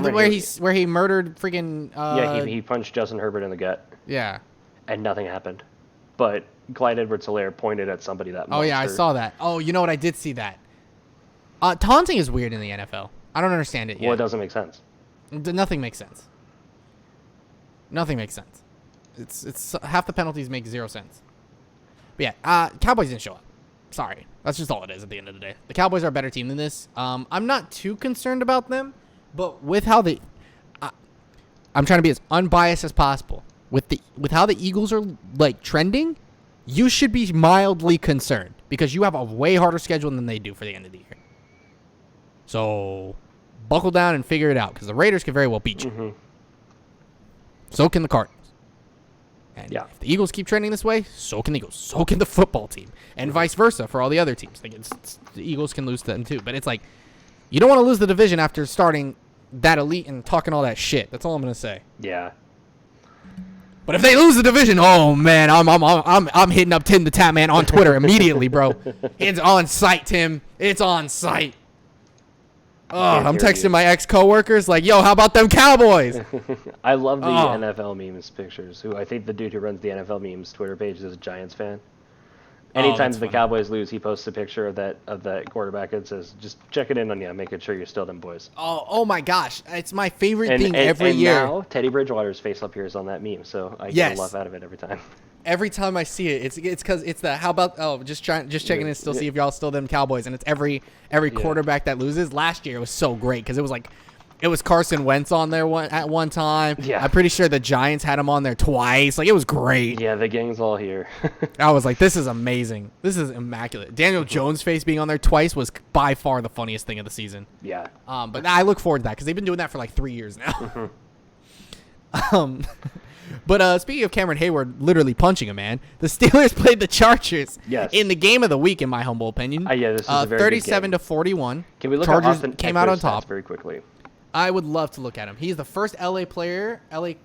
where he murdered freaking. He punched Justin Herbert in the gut. Yeah. And nothing happened. But Clyde Edwards-Helaire pointed at somebody that. Oh yeah, I saw that. Oh, you know what? I did see that. Taunting is weird in the NFL. I don't understand it yet. Well, it doesn't make sense. Nothing makes sense. Nothing makes sense. It's half the penalties make 0 sense. But yeah, Cowboys didn't show up. Sorry. That's just all it is at the end of the day. The Cowboys are a better team than this. I'm not too concerned about them, but with how I'm trying to be as unbiased as possible. With how the Eagles are like trending, you should be mildly concerned because you have a way harder schedule than they do for the end of the year. So buckle down and figure it out because the Raiders can very well beat you. Mm-hmm. So can the Cardinals. And if the Eagles keep trending this way, so can the Eagles. So can the football team. And vice versa for all the other teams. Like the Eagles can lose to them too. But it's like, you don't want to lose the division after starting that elite and talking all that shit. That's all I'm going to say. Yeah. But if they lose the division, oh man, I'm hitting up Tim the Tap Man on Twitter immediately, bro. It's on site, Tim. It's on site. Oh, I'm texting my ex-coworkers like, yo, how about them Cowboys? I love the NFL memes pictures. I think the dude who runs the NFL memes Twitter page is a Giants fan. Anytime the Cowboys lose, he posts a picture of that quarterback and says, just checking in on you, making sure you're still them boys. Oh my gosh. It's my favorite thing every year. And now Teddy Bridgewater's face up here is on that meme, so I get a laugh out of it every time. Every time I see it, it's because it's the how about just checking in still see if y'all still them Cowboys, and it's every quarterback that loses. Last year it was so great because it was Carson Wentz on there at one time. Yeah. I'm pretty sure the Giants had him on there twice. Like, it was great. Yeah, the gang's all here. I was like, this is amazing. This is immaculate. Daniel Jones' face being on there twice was by far the funniest thing of the season. Yeah. But I look forward to that because they've been doing that for like 3 years now. Mm-hmm. But speaking of Cameron Hayward literally punching a man, the Steelers played the Chargers in the game of the week, in my humble opinion. This is a very 37 to 41. Can we look Chargers at Austin came out on top very quickly? I would love to look at him. He's the first LA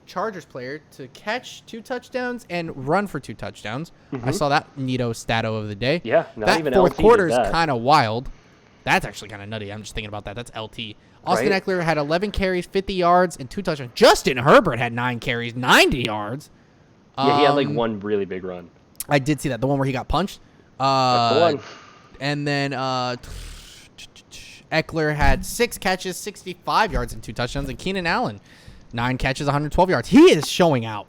Chargers player to catch 2 touchdowns and run for 2 touchdowns. Mm-hmm. I saw that neato stato of the day. Yeah, that even fourth quarter is kind of wild. That's actually kind of nutty. I'm just thinking about that. That's LT. Austin Eckler had 11 carries, 50 yards, and 2 touchdowns. Justin Herbert had 9 carries, 90 yards. Yeah, he had like one really big run. I did see that. The one where he got punched. That's the one. And then Eckler had 6 catches, 65 yards, and 2 touchdowns. And Keenan Allen, 9 catches, 112 yards. He is showing out.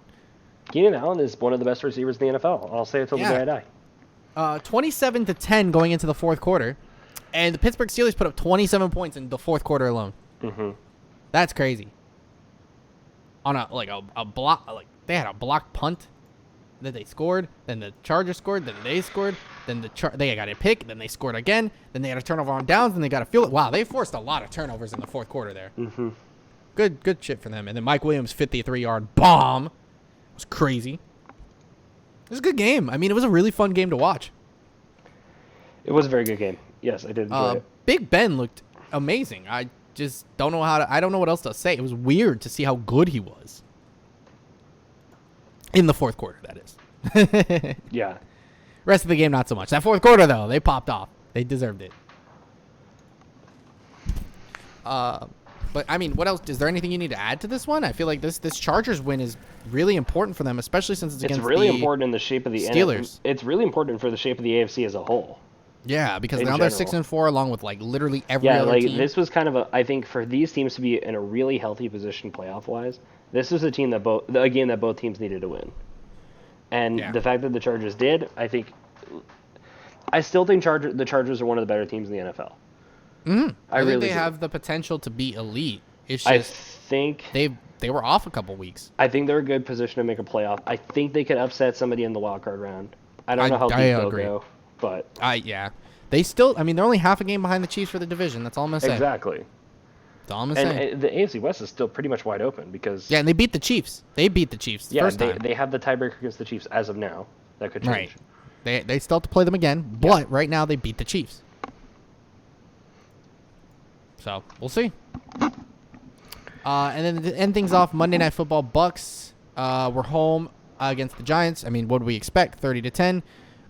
Keenan Allen is one of the best receivers in the NFL. I'll say it till the day I die. 27-10 going into the fourth quarter, and the Pittsburgh Steelers put up 27 points in the fourth quarter alone. Mm-hmm. That's crazy. On a block, they had a blocked punt that they scored, then the Chargers scored, then they scored, then they got a pick, then they scored again, then they had a turnover on downs, and they got a field. Wow, they forced a lot of turnovers in the fourth quarter there. Mm-hmm. Good shit for them. And then Mike Williams' 53-yard bomb. It was crazy. It was a good game. I mean, it was a really fun game to watch. It was a very good game. Yes, I did enjoy it. Big Ben looked amazing. I just don't know I don't know what else to say. It was weird to see how good he was. In the fourth quarter, that is. Yeah. Rest of the game, not so much. That fourth quarter, though, they popped off. They deserved it. But, I mean, what else? Is there anything you need to add to this one? I feel like this Chargers win is really important for them, especially since it's against the really important in the shape of the Steelers. It's really important for the shape of the AFC as a whole. Yeah, because now they're 6-4, along with literally every other team. This was kind of I think for these teams to be in a really healthy position playoff wise, this was a game that both teams needed to win. And the fact that the Chargers did, I still think the Chargers are one of the better teams in the NFL. Mm-hmm. I think they have the potential to be elite. It's just I think they were off a couple weeks. I think they're a good position to make a playoff. I think they could upset somebody in the wild card round. I don't know how deep they'll go. But they still. I mean, they're only half a game behind the Chiefs for the division. That's all I'm gonna say. Exactly. That's all I'm gonna say. And the AFC West is still pretty much wide open because and they beat the Chiefs. They beat the Chiefs the first time. They have the tiebreaker against the Chiefs as of now. That could change. Right. They still have to play them again, but right now they beat the Chiefs. So we'll see. And then to end things off, Monday Night Football, Bucks were home against the Giants. I mean, what do we expect? 30-10.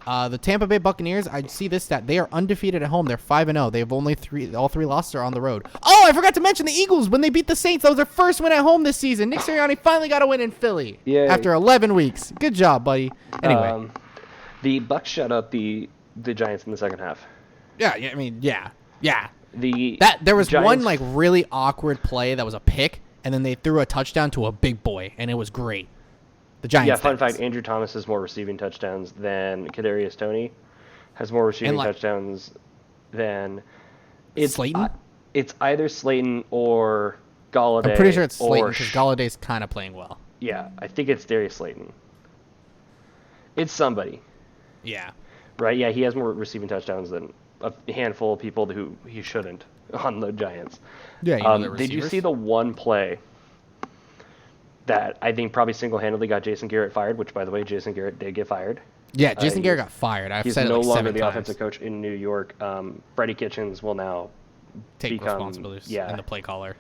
The Tampa Bay Buccaneers, I see this stat. They are undefeated at home. They're 5-0. They have only all three losses are on the road. Oh, I forgot to mention the Eagles when they beat the Saints. That was their first win at home this season. Nick Sirianni finally got a win in Philly after 11 weeks. Good job, buddy. Anyway, the Bucs shut up the Giants in the second half. Yeah. I mean, yeah. There was Giants, one really awkward play that was a pick, and then they threw a touchdown to a big boy, and it was great. The Giants. Yeah, fun fact, Andrew Thomas has more receiving touchdowns than Kadarius Toney. Has more receiving touchdowns than Slayton? It's either Slayton or Galladay. I'm pretty sure it's Slayton because Galladay's kind of playing well. Yeah, I think it's Darius Slayton. It's somebody. Yeah. Right, yeah, he has more receiving touchdowns than a handful of people who he shouldn't on the Giants. Yeah, did you see the one play that I think probably single-handedly got Jason Garrett fired, which, by the way, Jason Garrett did get fired. Yeah, Jason Garrett got fired. He's no longer the 7 offensive coach in New York. Freddie Kitchens will now take responsibilities and the play caller.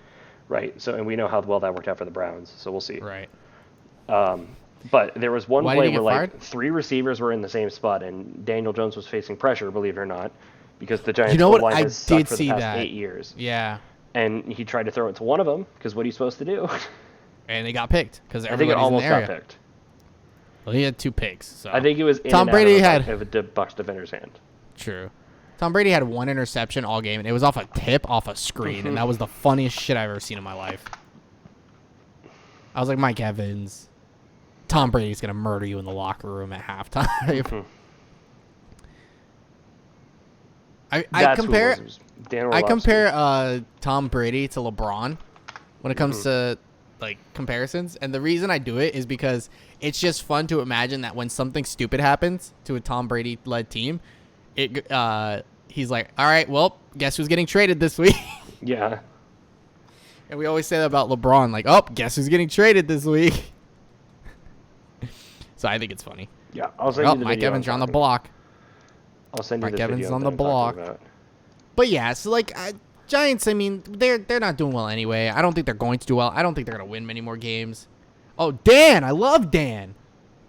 Right, and we know how well that worked out for the Browns, so we'll see. Right. But there was one play where fired? 3 receivers were in the same spot, and Daniel Jones was facing pressure, believe it or not, because the Giants' line has sucked for the past 8 years. Yeah. And he tried to throw it to one of them, because what are you supposed to do? And they got picked because I think it almost got picked. Well, he had 2 picks. So I think it was Tom Brady had of a Bucs defender's hand. True. Tom Brady had 1 interception all game, and it was off a tip, off a screen, and that was the funniest shit I've ever seen in my life. I was like, Mike Evans, Tom Brady's gonna murder you in the locker room at halftime. I compare Tom Brady to LeBron when it comes to comparisons, and the reason I do it is because it's just fun to imagine that when something stupid happens to a Tom Brady led team, he's like, all right, well, guess who's getting traded this week? Yeah. And we always say that about LeBron, guess who's getting traded this week? So I think it's funny. Yeah, I'll send you the video. Mike Evans on the block. I'll send you Mike Evans on the block. But yeah, so Giants, I mean, they're not doing well anyway. I don't think they're going to do well. I don't think they're going to win many more games. Oh, Dan. I love Dan.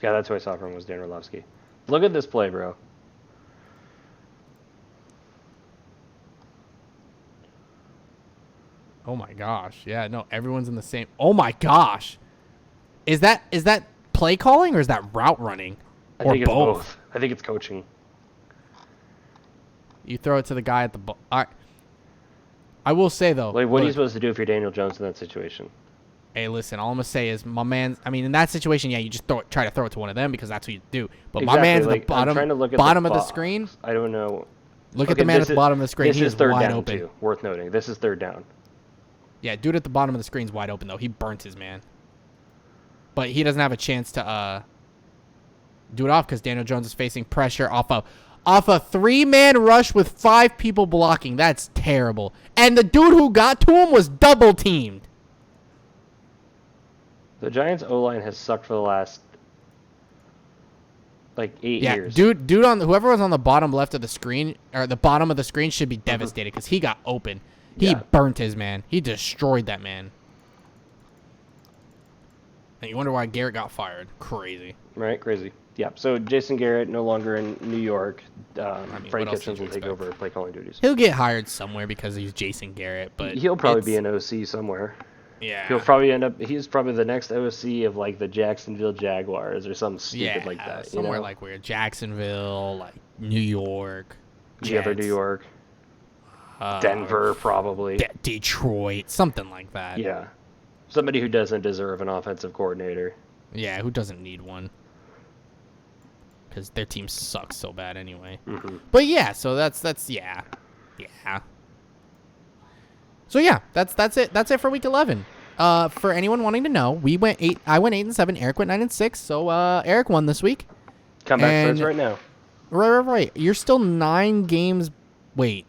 Yeah, that's who I saw from was Dan Orlovsky. Look at this play, bro. Oh, my gosh. Yeah, no, everyone's in the same. Oh, my gosh. Is that play calling or is that route running? I think it's both. I think it's coaching. You throw it to the guy at the ball. All right. I will say, though. What are you supposed to do if you're Daniel Jones in that situation? Hey, listen, all I'm going to say is my man, I mean, in that situation, yeah, you just try to throw it to one of them because that's what you do. But my man's at the bottom of the screen. I don't know. Look at the man at the bottom of the screen. This is third down, open. Too. Worth noting. This is third down. Yeah, dude at the bottom of the screen's wide open, though. He burnt his man. But he doesn't have a chance to do it off because Daniel Jones is facing pressure off a 3-man rush with 5 people blocking. That's terrible. And the dude who got to him was double-teamed. The Giants' O-line has sucked for the last, 8 years. Dude on whoever was on the bottom left of the screen, or the bottom of the screen should be devastated because he got open. He burnt his man. He destroyed that man. And you wonder why Garrett got fired. Crazy. Right, crazy. Yeah, so Jason Garrett no longer in New York. Freddie Kitchens will take over play calling duties. He'll get hired somewhere because he's Jason Garrett, but he'll probably be an OC somewhere. Yeah. He'll probably end up. He's probably the next OC of the Jacksonville Jaguars or something stupid like that. Somewhere where Jacksonville, New York. The other New York. Denver probably. Detroit, something like that. Yeah. Somebody who doesn't deserve an offensive coordinator. Yeah, who doesn't need one. Because their team sucks so bad anyway. Mm-hmm. But yeah, so that's yeah. So yeah, that's it. That's it for week 11. For anyone wanting to know, I went 8-7. Eric went 9-6. So Eric won this week. Comeback starts right now. Right. You're still 9 games. Wait,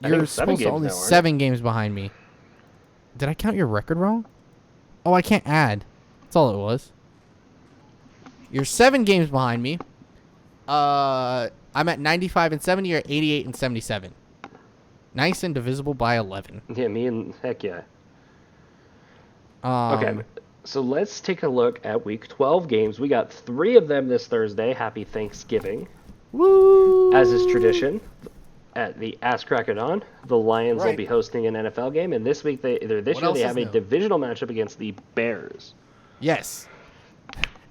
you're supposed to only 7 games behind me. Did I count your record wrong? Oh, I can't add. That's all it was. You're 7 games behind me. I'm at 95-70. You're at 88-77. Nice and divisible by 11. Yeah, me and heck yeah. Okay, so let's take a look at Week 12 games. We got 3 of them this Thursday. Happy Thanksgiving. Woo! As is tradition, at the Ass Crack It On, the Lions will be hosting an NFL game, and this week they have a divisional matchup against the Bears. Yes.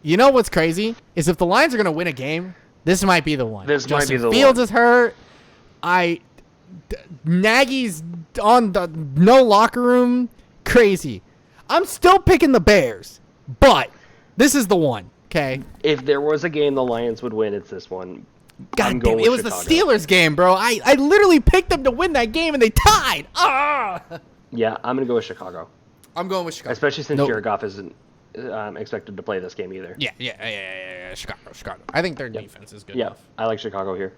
You know what's crazy is if the Lions are going to win a game, this might be the one. Justin Fields is hurt. Nagy's on the no locker room. Crazy. I'm still picking the Bears, but this is the one. Okay. If there was a game the Lions would win, it's this one. God damn, it was Chicago. The Steelers game, bro. I literally picked them to win that game and they tied. Yeah, I'm gonna go with Chicago. I'm going with Chicago, especially since Jared Goff isn't expected to play this game either. Yeah. Chicago. I think their defense is good enough. I like Chicago here.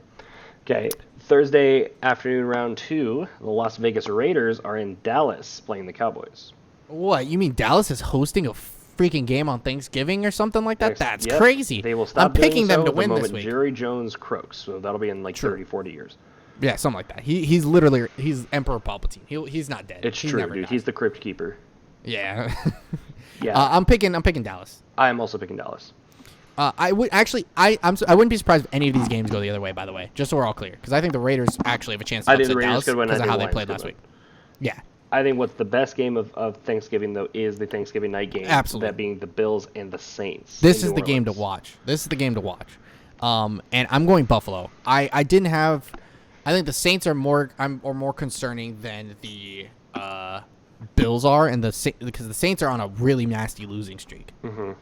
Okay, Thursday afternoon, round 2, the Las Vegas Raiders are in Dallas playing the Cowboys. What? You mean Dallas is hosting a freaking game on Thanksgiving or something like that? That's crazy. They will stop I'm picking them to win the this week. Jerry Jones croaks, so that'll be in 30, 40 years. Yeah, something like that. He's Emperor Palpatine. He's not dead. It's true, dude. He's the Crypt Keeper. Yeah. Yeah. I'm picking Dallas. I am also picking Dallas. I wouldn't be surprised if any of these games go the other way, by the way, just so we're all clear, because I think the Raiders actually have a chance to upset Dallas because of how they played last week. Yeah. I think what's the best game of Thanksgiving, though, is the Thanksgiving night game. Absolutely. That being the Bills and the Saints. This is the game to watch. And I'm going Buffalo. I think the Saints are more concerning than the Bills are, because the Saints are on a really nasty losing streak. Mm-hmm.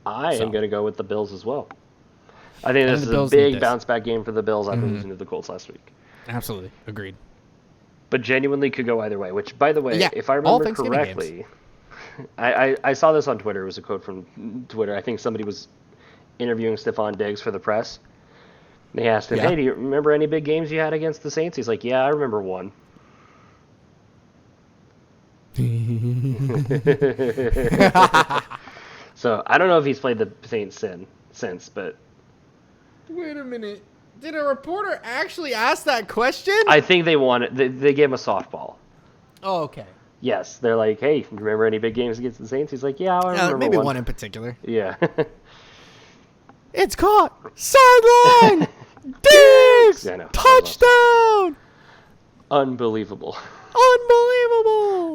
I am going to go with the Bills as well. I think this is a big bounce back game for the Bills after losing to the Colts last week. Absolutely. Agreed. But genuinely could go either way, which, by the way, if I remember correctly, I saw this on Twitter. It was a quote from Twitter. I think somebody was interviewing Stephon Diggs for the press. They asked him, hey, do you remember any big games you had against the Saints? He's like, yeah, I remember one. So I don't know if he's played the Saints since, but... Wait a minute. Did a reporter actually ask that question? I think they wanted. They gave him a softball. Oh, okay. Yes, they're like, hey, do you remember any big games against the Saints? He's like, yeah, I remember maybe one in particular. Yeah. It's caught. Sideline. Diggs. Yeah, Touchdown. Unbelievable.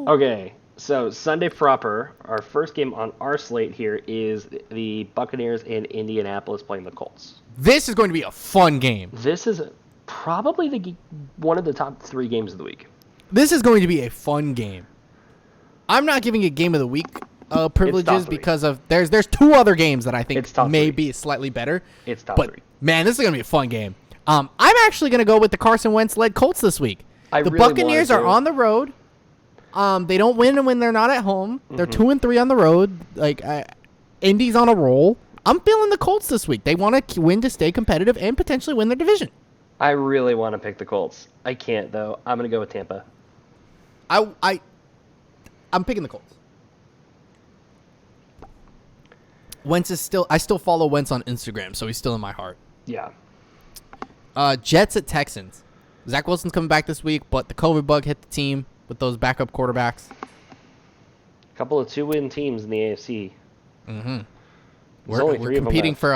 Okay, so Sunday proper, our first game on our slate here is the Buccaneers in Indianapolis playing the Colts. This is going to be a fun game. This is probably one of the top 3 games of the week. This is going to be a fun game. I'm not giving it game of the week privileges because of there's 2 other games that I think may be slightly better. It's top 3. Man, this is gonna be a fun game. I'm actually gonna go with the Carson Wentz led Colts this week. The Buccaneers are on the road. They don't win when they're not at home. They're 2-3 on the road. Like Indy's on a roll. I'm feeling the Colts this week. They want to win to stay competitive and potentially win their division. I really want to pick the Colts. I can't though. I'm gonna go with Tampa. I'm picking the Colts. Wentz is still. I still follow Wentz on Instagram, so he's still in my heart. Yeah. Jets at Texans. Zach Wilson's coming back this week, but the COVID bug hit the team with those backup quarterbacks. A couple of 2-win teams in the AFC. Mm-hmm. We're competing for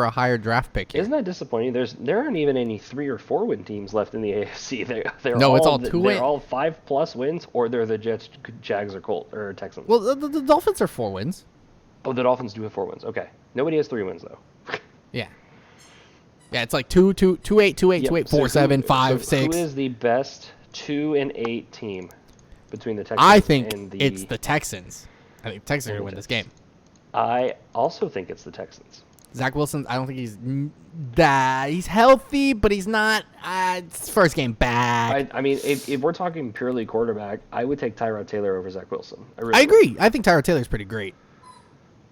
a higher draft pick here. Isn't that disappointing? There aren't even any 3 or 4-win teams left in the AFC. It's all 2-win. They're all 5+ wins, or they're the Jets, Jags, or Texans. Well, the Dolphins are 4 wins. Oh, the Dolphins do have 4 wins. Okay, nobody has 3 wins though. Yeah. Yeah, it's like 2, 8, 2, 8, 2, 8, 4, 7, 5, 6. Who is the best 2-8 team between the Texans? I think it's the Texans. I think the Texans are going to win this game. I also think it's the Texans. Zach Wilson, I don't think he's healthy, but he's not. It's first game back. I mean, if we're talking purely quarterback, I would take Tyrod Taylor over Zach Wilson. I agree. I think Tyrod Taylor's pretty great.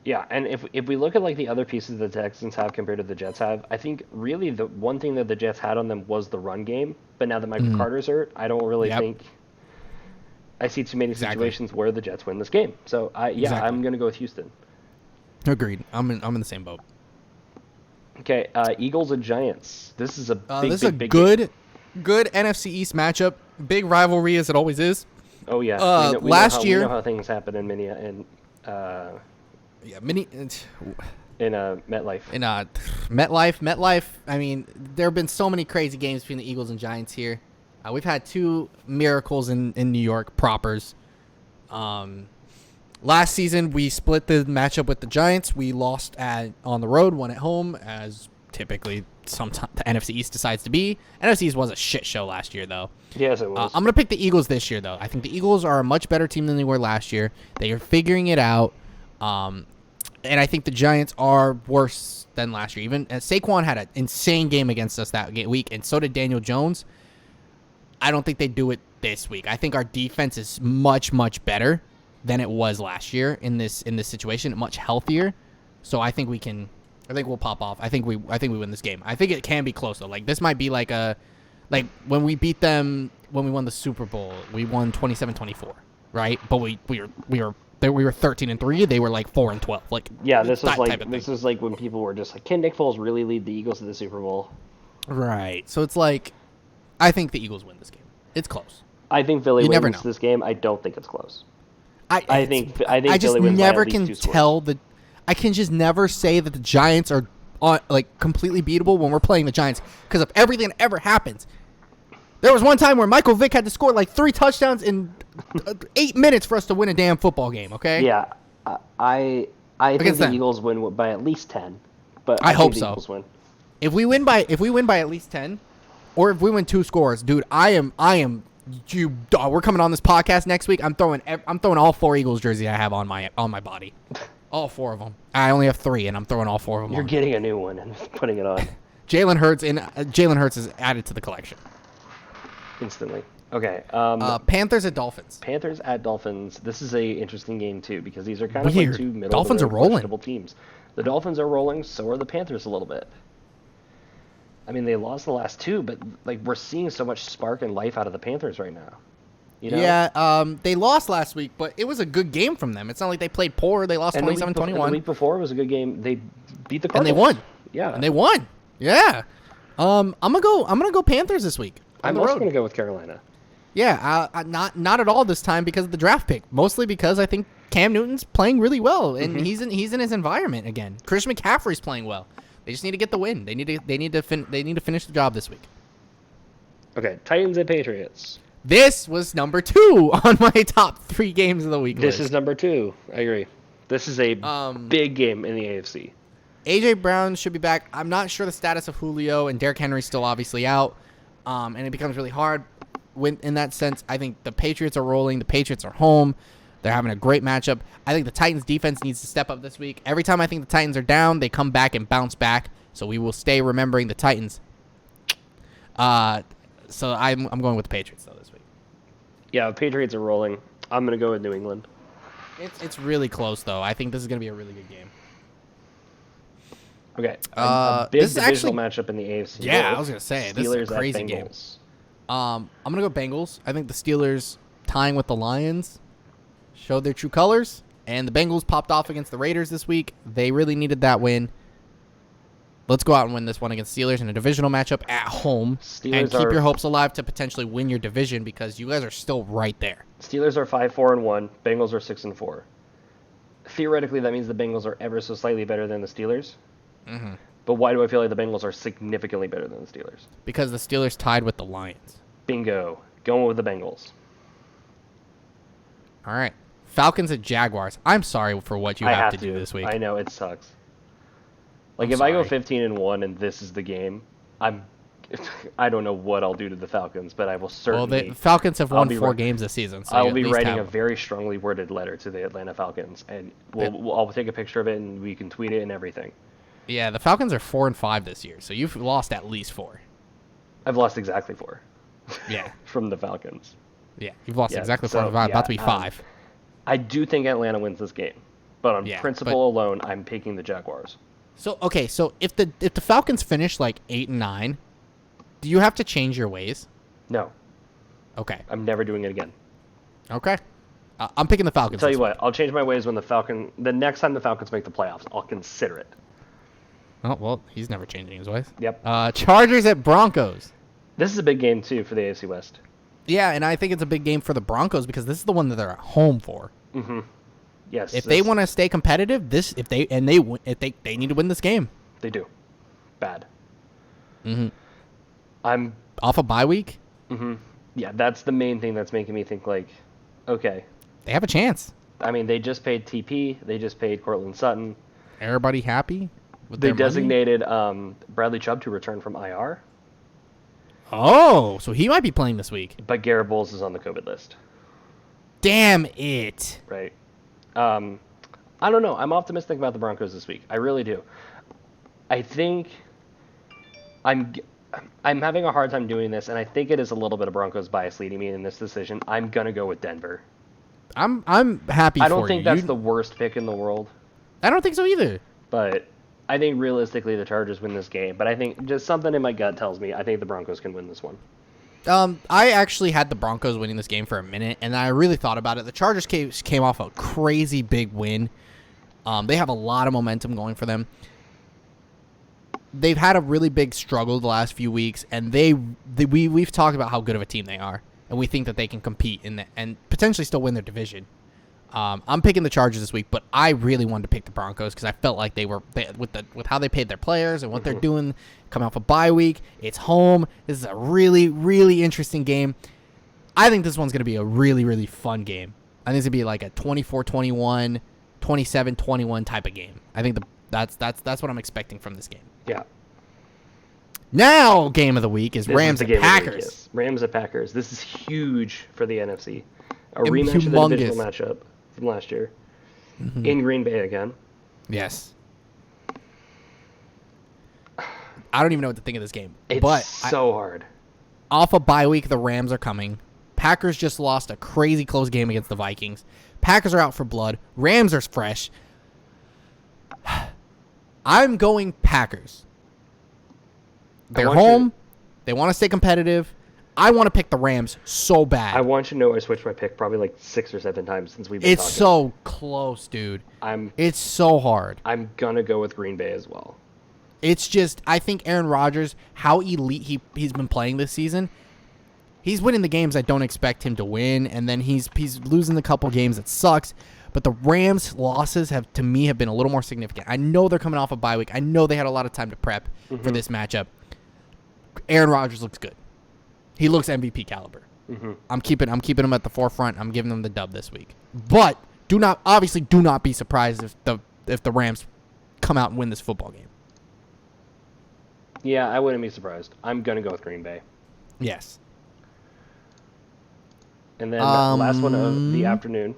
Yeah, and if we look at like the other pieces the Texans have compared to the Jets have, I think really the one thing that the Jets had on them was the run game. But now that Michael Carter's hurt, I don't really think I see too many situations where the Jets win this game. So I'm gonna go with Houston. Agreed. I'm in the same boat. Okay, Eagles and Giants. This is a big good NFC East matchup. Big rivalry as it always is. Oh yeah. Last year, we know how things happen in MetLife. MetLife. I mean, there have been so many crazy games between the Eagles and Giants here. We've had 2 miracles in New York propers. Last season, we split the matchup with the Giants. We lost on the road, won at home, as typically sometimes the NFC East decides to be. NFC East was a shit show last year, though. Yes, it was. I'm going to pick the Eagles this year, though. I think the Eagles are a much better team than they were last year. They are figuring it out. And I think the Giants are worse than last year. Even Saquon had an insane game against us that week, and so did Daniel Jones. I don't think they do it this week. I think our defense is much, much better than it was last year in this situation, much healthier. So I think we'll pop off. I think we win this game. I think it can be close though. Like this might be like when we beat them when we won the Super Bowl, we won 27-24, right? But we were 13-3. They were like 4-12. Like this is like when people were just like, can Nick Foles really lead the Eagles to the Super Bowl? Right. So it's like, I think the Eagles win this game. It's close. I think Philly wins this game. I don't think it's close. I think just Philly never wins by at can least 2 tell scores. I can just never say that the Giants are like completely beatable when we're playing the Giants because of everything that ever happens. There was one time where Michael Vick had to score like 3 touchdowns in 8 minutes for us to win a damn football game. Okay. Yeah, I think the Eagles win by at least 10. But I hope the so. Eagles win. If we win by at least 10, or if we win 2 scores, dude, we're coming on this podcast next week. I'm throwing all 4 Eagles jersey I have on my body, all 4 of them. I only have 3, and I'm throwing all 4 of them. You're getting a new one and putting it on. Jalen Hurts is added to the collection instantly. Okay. Panthers at Dolphins. Panthers at Dolphins. This is a interesting game too because these are kind of like 2 middle Dolphins are rolling. teams. The Dolphins are rolling, so are the Panthers a little bit. I mean, they lost the last 2, but like we're seeing so much spark and life out of the Panthers right now. You know? Yeah, they lost last week, but it was a good game from them. It's not like they played poor. They lost 27-21. The week before was a good game. They beat the Cardinals. And they won. Yeah. And they won. Yeah. I'm gonna go Panthers this week. I'm also gonna go with Carolina. Yeah, not at all this time because of the draft pick. Mostly because I think Cam Newton's playing really well, and he's in his environment again. Christian McCaffrey's playing well. They just need to get the win. They need to finish the job this week. Okay, Titans and Patriots. This was number 2 on my top 3 games of the week. This is number 2. I agree. This is a big game in the AFC. AJ Brown should be back. I'm not sure the status of Julio, and Derrick Henry's still obviously out, and it becomes really hard. In that sense, I think the Patriots are rolling. The Patriots are home. They're having a great matchup. I think the Titans defense needs to step up this week. Every time I think the Titans are down, they come back and bounce back. So we will stay remembering the Titans. So I'm going with the Patriots though this week. Yeah, the Patriots are rolling. I'm going to go with New England. It's really close though. I think this is going to be a really good game. Okay. A big this divisional matchup in the AFC. Yeah, I was going to say Steelers this is a crazy game. I'm going to go Bengals. I think the Steelers tying with the Lions showed their true colors, and the Bengals popped off against the Raiders this week. They really needed that win. Let's go out and win this one against Steelers in a divisional matchup at home, and keep your hopes alive to potentially win your division because you guys are still right there. Steelers are 5-4-1. Bengals are 6-4. Theoretically, that means the Bengals are ever so slightly better than the Steelers. Mm-hmm. But why do I feel like the Bengals are significantly better than the Steelers? Because the Steelers tied with the Lions. Bingo. Going with the Bengals. All right. Falcons and Jaguars. I'm sorry for what you have to do this week. I know, it sucks. Like, if I go 15-1 and this is the game, I don't know what I'll do to the Falcons, but I will certainly... Well, the Falcons have won 4 games this season, so I will be writing a very strongly worded letter to the Atlanta Falcons, and I'll take a picture of it, and we can tweet it and everything. Yeah, the Falcons are 4-5 this year, so you've lost at least 4. I've lost exactly 4. Yeah. From the Falcons. Yeah, you've lost exactly 4 5, about to be 5. I do think Atlanta wins this game, but on principle alone, I'm picking the Jaguars. So okay, so if the Falcons finish like 8-9, do you have to change your ways? No. Okay. I'm never doing it again. Okay. I'm picking the Falcons. I'll tell you what, I'll change my ways when the next time the Falcons make the playoffs. I'll consider it. Oh well, he's never changing his ways. Yep. Chargers at Broncos. This is a big game too for the AFC West. Yeah, and I think it's a big game for the Broncos because this is the one that they're at home for. Mm-hmm. Yes. If they want to stay competitive, they need to win this game. They do. Bad. Mm-hmm. I'm off a bye week. Mm-hmm. Yeah, that's the main thing that's making me think like, okay, they have a chance. I mean, they just paid TP. They just paid Cortland Sutton. Everybody happy? They designated Bradley Chubb to return from IR. Oh, so he might be playing this week. But Garrett Bowles is on the COVID list. Damn it. Right. I don't know. I'm optimistic about the Broncos this week. I really do. I think I'm having a hard time doing this, and I think it is a little bit of Broncos bias leading me in this decision. I'm gonna go with Denver. I'm happy. I don't think that's the worst pick in the world. I don't think so either. But I think realistically the Chargers win this game. But I think just something in my gut tells me I think the Broncos can win this one. I actually had the Broncos winning this game for a minute, and I really thought about it. The Chargers came off a crazy big win. They have a lot of momentum going for them. They've had a really big struggle the last few weeks, and we've talked about how good of a team they are, and we think that they can compete and potentially still win their division. I'm picking the Chargers this week, but I really wanted to pick the Broncos because I felt like with how they paid their players and what they're doing, coming off a bye week. It's home. This is a really, really interesting game. I think this one's going to be a really, really fun game. I think it's going to be like a 24-21, 27-21 type of game. I think that's what I'm expecting from this game. Yeah. Now, game of the week is Rams and Packers. Yes. Rams and Packers. This is huge for the NFC. A rematch of the divisional matchup from last year. Mm-hmm. In Green Bay again. Yes. I don't even know what to think of this game. It's so hard. Off a bye week, the Rams are coming. Packers just lost a crazy close game against the Vikings. Packers are out for blood. Rams are fresh. I'm going Packers. They're home. They want to stay competitive. I want to pick the Rams so bad. I want you to know I switched my pick probably like 6 or 7 times since we've been talking. It's so close, dude. It's so hard. I'm going to go with Green Bay as well. It's just, I think Aaron Rodgers, how elite he's been playing this season, he's winning the games I don't expect him to win, and then he's losing the couple games that sucks. But the Rams' losses have been a little more significant. I know they're coming off a bye week. I know they had a lot of time to prep for this matchup. Aaron Rodgers looks good. He looks MVP caliber. Mm-hmm. I'm keeping him at the forefront. I'm giving them the dub this week. But do not be surprised if the Rams come out and win this football game. Yeah, I wouldn't be surprised. I'm gonna go with Green Bay. Yes. And then the last one of the afternoon.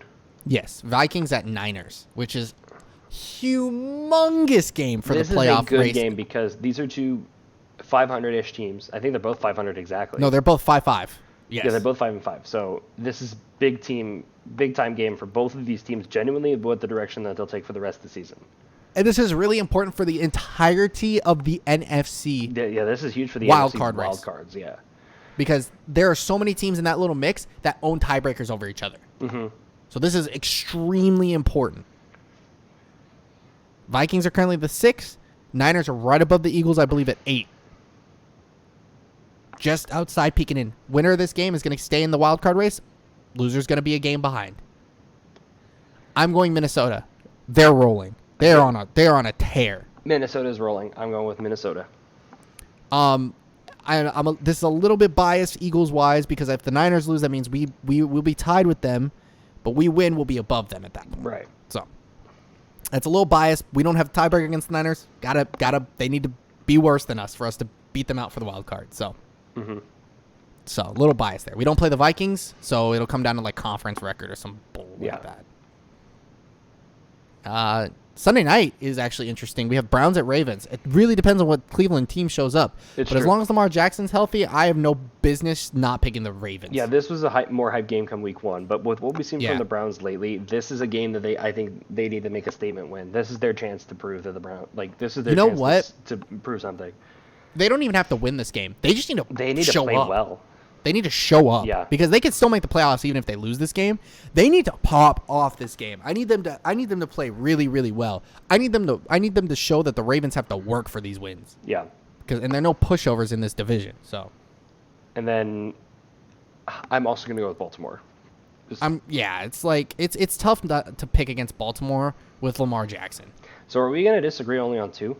Yes, Vikings at Niners, which is humongous game for the playoff race. This is a good game because these are two 500-ish teams. I think they're both 500 exactly. No, they're both 5-5. Yes. Yeah, they're both 5-5. So this is big time game for both of these teams. Genuinely, what the direction that they'll take for the rest of the season. And this is really important for the entirety of the NFC. Yeah, this is huge for the wild NFC card wild race. Cards. Yeah, because there are so many teams in that little mix that own tiebreakers over each other. Mm-hmm. So this is extremely important. Vikings are currently the 6. Niners are right above the Eagles, I believe, at 8. Just outside peeking in. Winner of this game is going to stay in the wild card race. Loser's going to be a game behind. I'm going Minnesota. They're rolling. They're on a tear. Minnesota's rolling. I'm going with Minnesota. This is a little bit biased Eagles wise because if the Niners lose, that means we will be tied with them, but we win, we'll be above them at that point. Right. So that's a little biased. We don't have a tiebreaker against the Niners. They need to be worse than us for us to beat them out for the wild card. So. Mm-hmm. So a little bias there. We don't play the Vikings, so it'll come down to like conference record or some bull like that. Sunday night is actually interesting. We have Browns at Ravens. It really depends on what Cleveland team shows up. But as long as Lamar Jackson's healthy, I have no business not picking the Ravens. Yeah, this was a more hype game come week 1. But with what we've seen from the Browns lately, this is a game that I think they need to make a statement win. This is their chance to prove that the Browns, this is their chance to prove something. They don't even have to win this game. They just need to show play up. Well. They need to show up. Yeah. Because they can still make the playoffs even if they lose this game. They need to pop off this game. I need them to play really, really well. I need them to show that the Ravens have to work for these wins. Yeah. And there are no pushovers in this division. So. And then I'm also going to go with Baltimore. It's tough to pick against Baltimore with Lamar Jackson. So are we going to disagree only on 2?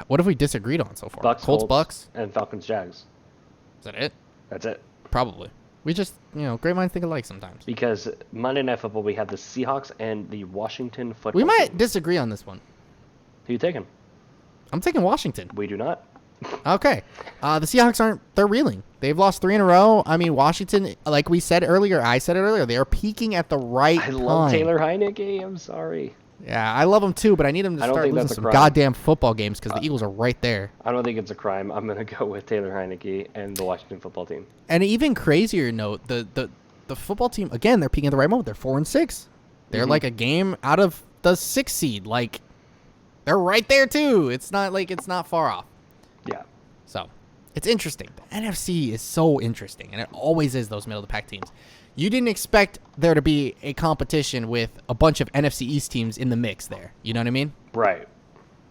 What have we disagreed on so far? Colts, Bucks, and Falcons, Jags. Is that it? That's it. Probably. We just, great minds think alike sometimes. Because Monday Night Football, we have the Seahawks and the Washington Football We might team. Disagree on this one. Who you taking? I'm taking Washington. We do not. Okay. The Seahawks they're reeling. They've lost 3 in a row. I mean, Washington, like I said it earlier, they are peaking at the right time. I love Taylor Heineke. I'm sorry. Yeah, I love them too, but I need them to start losing some goddamn football games because the Eagles are right there. I don't think it's a crime. I'm going to go with Taylor Heineke and the Washington Football Team. And an even crazier note, the football team, again, they're peaking at the right moment. They're 4-6. They're like a game out of the 6th seed. Like, they're right there too. It's not far off. Yeah. So, it's interesting. The NFC is so interesting, and it always is those middle-of-the-pack teams. You didn't expect there to be a competition with a bunch of NFC East teams in the mix there. You know what I mean? Right.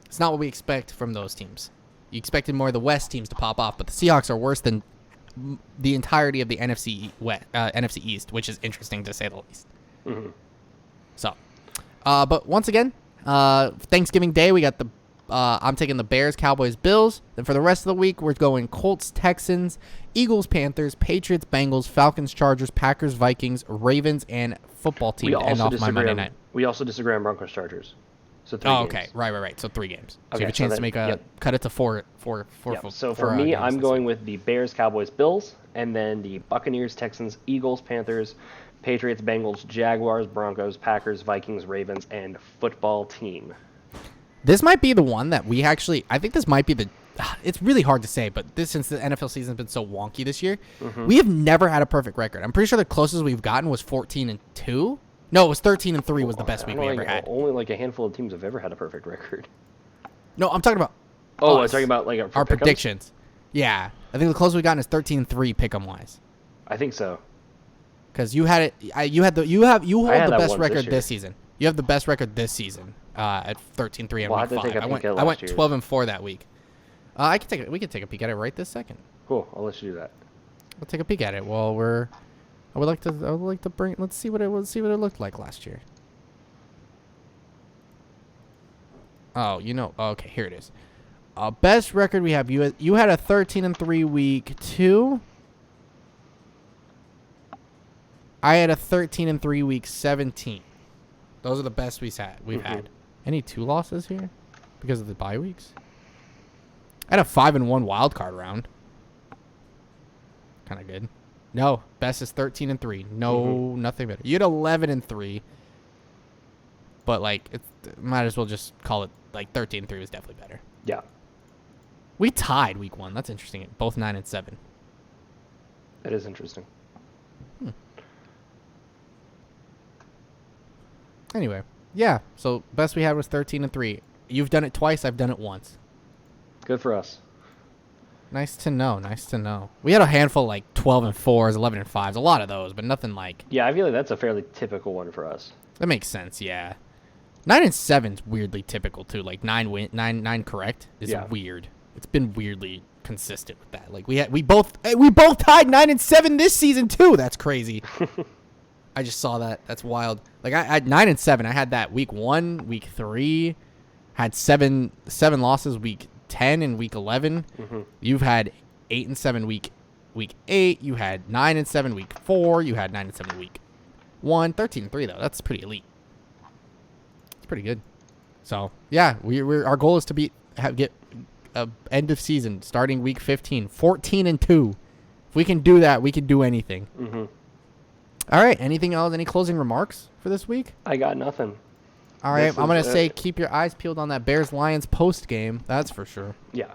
It's not what we expect from those teams. You expected more of the West teams to pop off, but the Seahawks are worse than the entirety of the NFC East, which is interesting to say the least. Mm-hmm. So, but once again, Thanksgiving Day, we got I'm taking the Bears, Cowboys, Bills. Then for the rest of the week, we're going Colts, Texans, Eagles, Panthers, Patriots, Bengals, Falcons, Chargers, Packers, Vikings, Ravens, and football team to end off my Monday night. We also disagree on Broncos, Chargers. So 3 games. Okay. Right. So 3 games. So okay, you have a chance to make cut it to 4. So for me, I'm going with the Bears, Cowboys, Bills, and then the Buccaneers, Texans, Eagles, Panthers, Patriots, Bengals, Jaguars, Broncos, Packers, Vikings, Ravens, and football team. This might be the one that we actually. I think this might be the. It's really hard to say, but since the NFL season has been so wonky this year, we have never had a perfect record. I'm pretty sure the closest we've gotten was 14-2. No, it was 13-3 was the best week we ever had. Only like a handful of teams have ever had a perfect record. No, I'm talking about. I'm talking about like our predictions. Yeah, I think the closest we've gotten is 13-3 pick'em wise. I think so. Because you had it. You hold the best record this season. You have the best record this season at 13-3 and week 5. I went 12-4 that week. We can take a peek at it right this second. Cool. I'll let you do that. We'll take a peek at it. Well, I would like to bring. Let's see what it looked like last year. Oh, okay, here it is. Best record we have. You had a 13-3 week 2. I had a 13-3 week 17. Those are the best we've had. Any 2 losses here because of the bye weeks? I had a 5-1 wild card round. Kind of good. No, best is 13-3. No, nothing better. You had 11-3, but like, might as well just call it like 13-3 was definitely better. Yeah. We tied week 1. That's interesting. Both 9-7. That is interesting. Anyway, yeah. So best we had was 13-3. You've done it twice. I've done it once. Good for us. Nice to know. Nice to know. We had a handful like 12-4s, 11-5s, a lot of those, but nothing like. Yeah, I feel like that's a fairly typical one for us. That makes sense. Yeah, 9-7's weirdly typical too. Like 9 correct is weird. It's been weirdly consistent with that. Like we both tied 9-7 this season too. That's crazy. I just saw that. That's wild. Like I had 9-7. I had that week 1, week 3, had seven losses week 10 and week 11. You've had 8-7 week 8. You had 9-7 week 4. You had 9-7 week 1. 13-3 though. That's pretty elite. It's pretty good. So yeah, we're our goal is to get a end of season starting week 15, 14-2. If we can do that, we can do anything. All right. Anything else? Any closing remarks for this week? I got nothing. All right. I'm going to say keep your eyes peeled on that Bears-Lions post game. That's for sure. Yeah.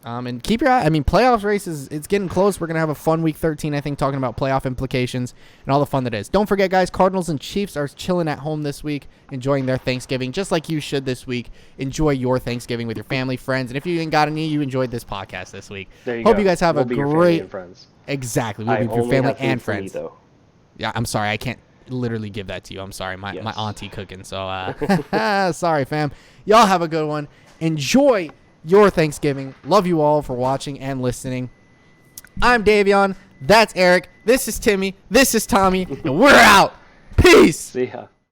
And keep your eye. I mean, playoffs races, it's getting close. We're going to have a fun week 13, I think, talking about playoff implications and all the fun that is. Don't forget, guys, Cardinals and Chiefs are chilling at home this week, enjoying their Thanksgiving, just like you should this week. Enjoy your Thanksgiving with your family, friends. And if you ain't got any, you enjoyed this podcast this week. There you Hope go. you guys have we'll a be great. Your family and friends. Exactly. We'll be with your family and friends. Me, though. Yeah, I'm sorry. I can't literally give that to you. I'm sorry. My auntie cooking. So, sorry, fam. Y'all have a good one. Enjoy your Thanksgiving. Love you all for watching and listening. I'm Davion. That's Eric. This is Timmy. This is Tommy. And we're out. Peace. See ya.